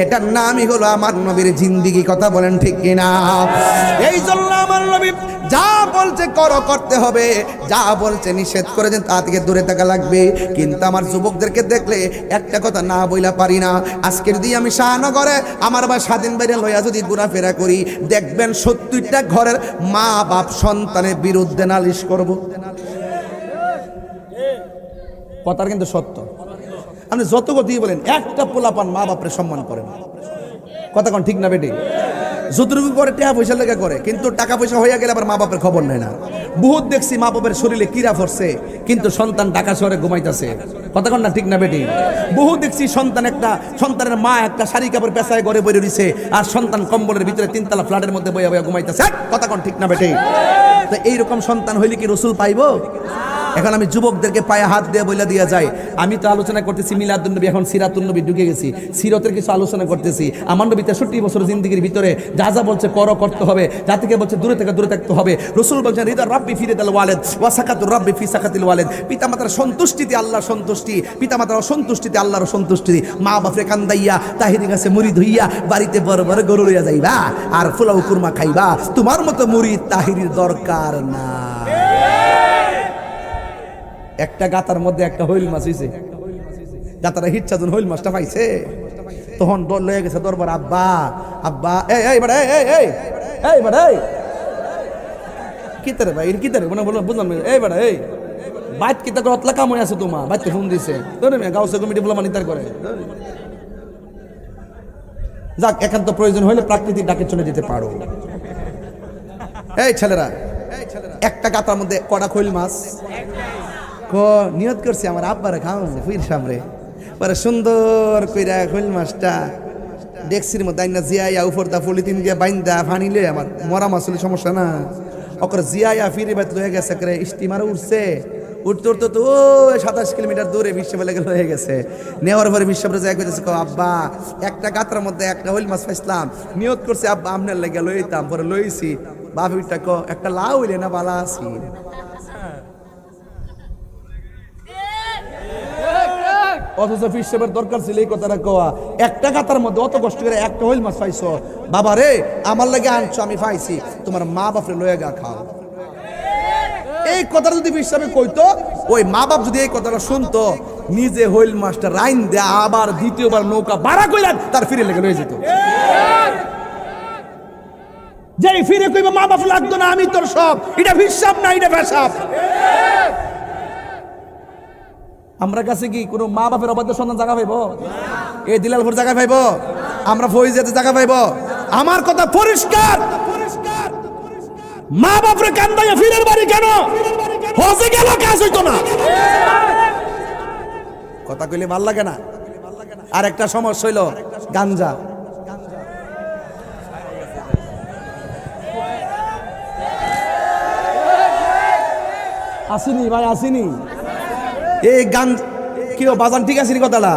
এটার নামই হলো আমার নবীর জিন্দেগি। কথা বলেন ঠিক কিনা? এই জন্য আমার নবী যা বলছে করো, করতে হবে, যা বলছে নিষেধ করেছেন তা থেকে দূরে থাকা লাগবে। কিন্তু আমার যুবকদেরকে দেখলে একটা কথা না বইলা পারি না। আজকে যদি আমি শাহনগরে আমার বা স্বাধীন বাইরে লইয়া যদি ঘোরাফেরা করি, দেখবেন 70টা ঘরের মা বাপ সন্তানের বিরুদ্ধে নালিশ করব। কথার কিন্তু সত্য। আপনি যত কথাই বলেন, একটা পোলাপান মা বাপরে সম্মান করেন। কথা কোন ঠিক না বেটি? যতটুকু করে টাকা পয়সা লেগে করে, কিন্তু টাকা পয়সা হইয়া গেলে আবার মা বাপের খবর নেয় না। বহুত দেখছি মা বাপের শরীরে কিরা পড়ছে, কিন্তু সন্তান ঢাকা শহরে ঘুমাইতেছে। কথা কন না ঠিক না বেটি? বহু দেখছি সন্তানের মা একটা শাড়ি কাপড় পেশায় ঘরে বইরে দিছে, আর সন্তান কম্বলের ভিতরে 3তলা ফ্ল্যাটের মধ্যে বইয়া বইয়া ঘুমাইতেছে। কথা কন ঠিক না বেটি? তো এইরকম সন্তান হইলে কি রসুল পাইবো? এখন আমি যুবকদেরকে পায়ে হাত দিয়ে বইলা দিয়া যায়, আমি তো আলোচনা করতেছি মিলাদুন নবী, এখন সিরাতুন নবী ঢুকে গেছি, সিরতের কিছু আলোচনা করতেছি। আমার নবী 63 বছর জিন্দেগির ভিতরে যা যা বলছে করো, করতে হবে, যা থেকে বলছে দূরে থেকে দূরে থাকতে হবে। রসুল বলছেন রিদা রাব্বি ফি রিদাল ওয়ালিদ ওয়া সাকাতুর রাব্বি ফি সাকাতিল ওয়ালিদ। পিতামাতার সন্তুষ্টিতে আল্লাহর সন্তুষ্টি, পিতামাতার অসন্তুষ্টিতে আল্লাহর অসন্তুষ্টি। মা বাপরে কান্দাইয়া তাহিরি কাছে মুরিদ হইয়া বাড়িতে বড় বড় গরু লইয়া যাইবা আর ফুলাও কুরমা খাইবা, তোমার মতো মুরিদ তাহিরির দরকার না। একটা গাতার মধ্যে একটা হইল মাছ হইছে, গাতারা হিচ্ছা যখন হইল মাছটা পাইছে, তখন দল লয়ে গেছে দরবার। আব্বা আব্বা এই বড় এই বড় এই কিতারে ভাই কিতারে মনে বলো বুঝলাম। এই বড় এই বাইত কিতা করে অতলা কাম হয়ে আছে, তোমার বাইতে ফোন দিছে, ধরে গাউসে কমিটি বলে মানিতার করে। যাক, একান্ত প্রয়োজন হইলে প্রাকৃতিক ডাকে চলে যেতে পারো। এই ছেলেরা, একটা গাতার মধ্যে কড়া খইল মাছ নিয়ত করছি আমার আব্বারে খাওয়াবো ফির সামনে, পরে সুন্দর কইরা খইল মাছটা ডেক্সির মধ্যে আইনা জিয়াইয়া উপর দা পলিথিন দিয়ে বাইন্দা ফানি লয়ে, আমার মরা মাছ হলে সমস্যা না, ওকে জিয়াইয়া ফিরে বাত লয়ে গেছে, স্টিমারে উঠছে, উঠতে উঠতে তো 27 কিলোমিটার দূরে বিশ্ববিদ্যালয় হয়ে গেছে। নেওয়ার পরে বিশ্ববিদ্যালয় গেছে, আব্বা একটা গাতার মধ্যে একটা হইল মাছ পাইছিলাম, নিয়ত করছে আব্বা আপনার লেগে লইতাম, পরে লইছি। বাপিটা একটা লাউ হইলে না বালা আছি। অথচ ফিসের দরকার ছিল এই কথাটা কোয়া, একটা গাতার মধ্যে অত কষ্ট করে একটা হইল মাছ পাইছো, বাবা রে আমার লাগে আনছো, আমি পাইছি, তোমার মা বাপরে লয়ে গা খাও। এই কথাটা যদি ফিসে কইতো, ওই মা বাপ যদি এই কথাটা শুনতো, নিজে হইল মাছটা রাইন দেয়া আবার দ্বিতীয়বার নৌকা ভাড়া কইরা তার ফিরে লেগে লয়ে যেত। যেই ফিরে কইবা মা বাপ লাগতো না, আমি তোর সব, এটা হিসাব না, এটা পেশাব। আমরা কাছে কি কোনো মা বাপের অবাধ্য সন্তান জায়গা পাইব? এই দিলালপুর জায়গা পাইব? আমরা ফৌজিয়াতে জায়গা পাইব? আমার কথা পরিষ্কার, মা বাপরে কান্দাইয়া ফিরের বাড়ি কেন? হজে গেল কাজ হইতো না। কথা কইলে ভাল লাগে না। আর একটা সমস্যা হইল গাঞ্জা। আসিনি ভাই, আসিনি। এই গান কি বাজান ঠিক আছে কথাটা?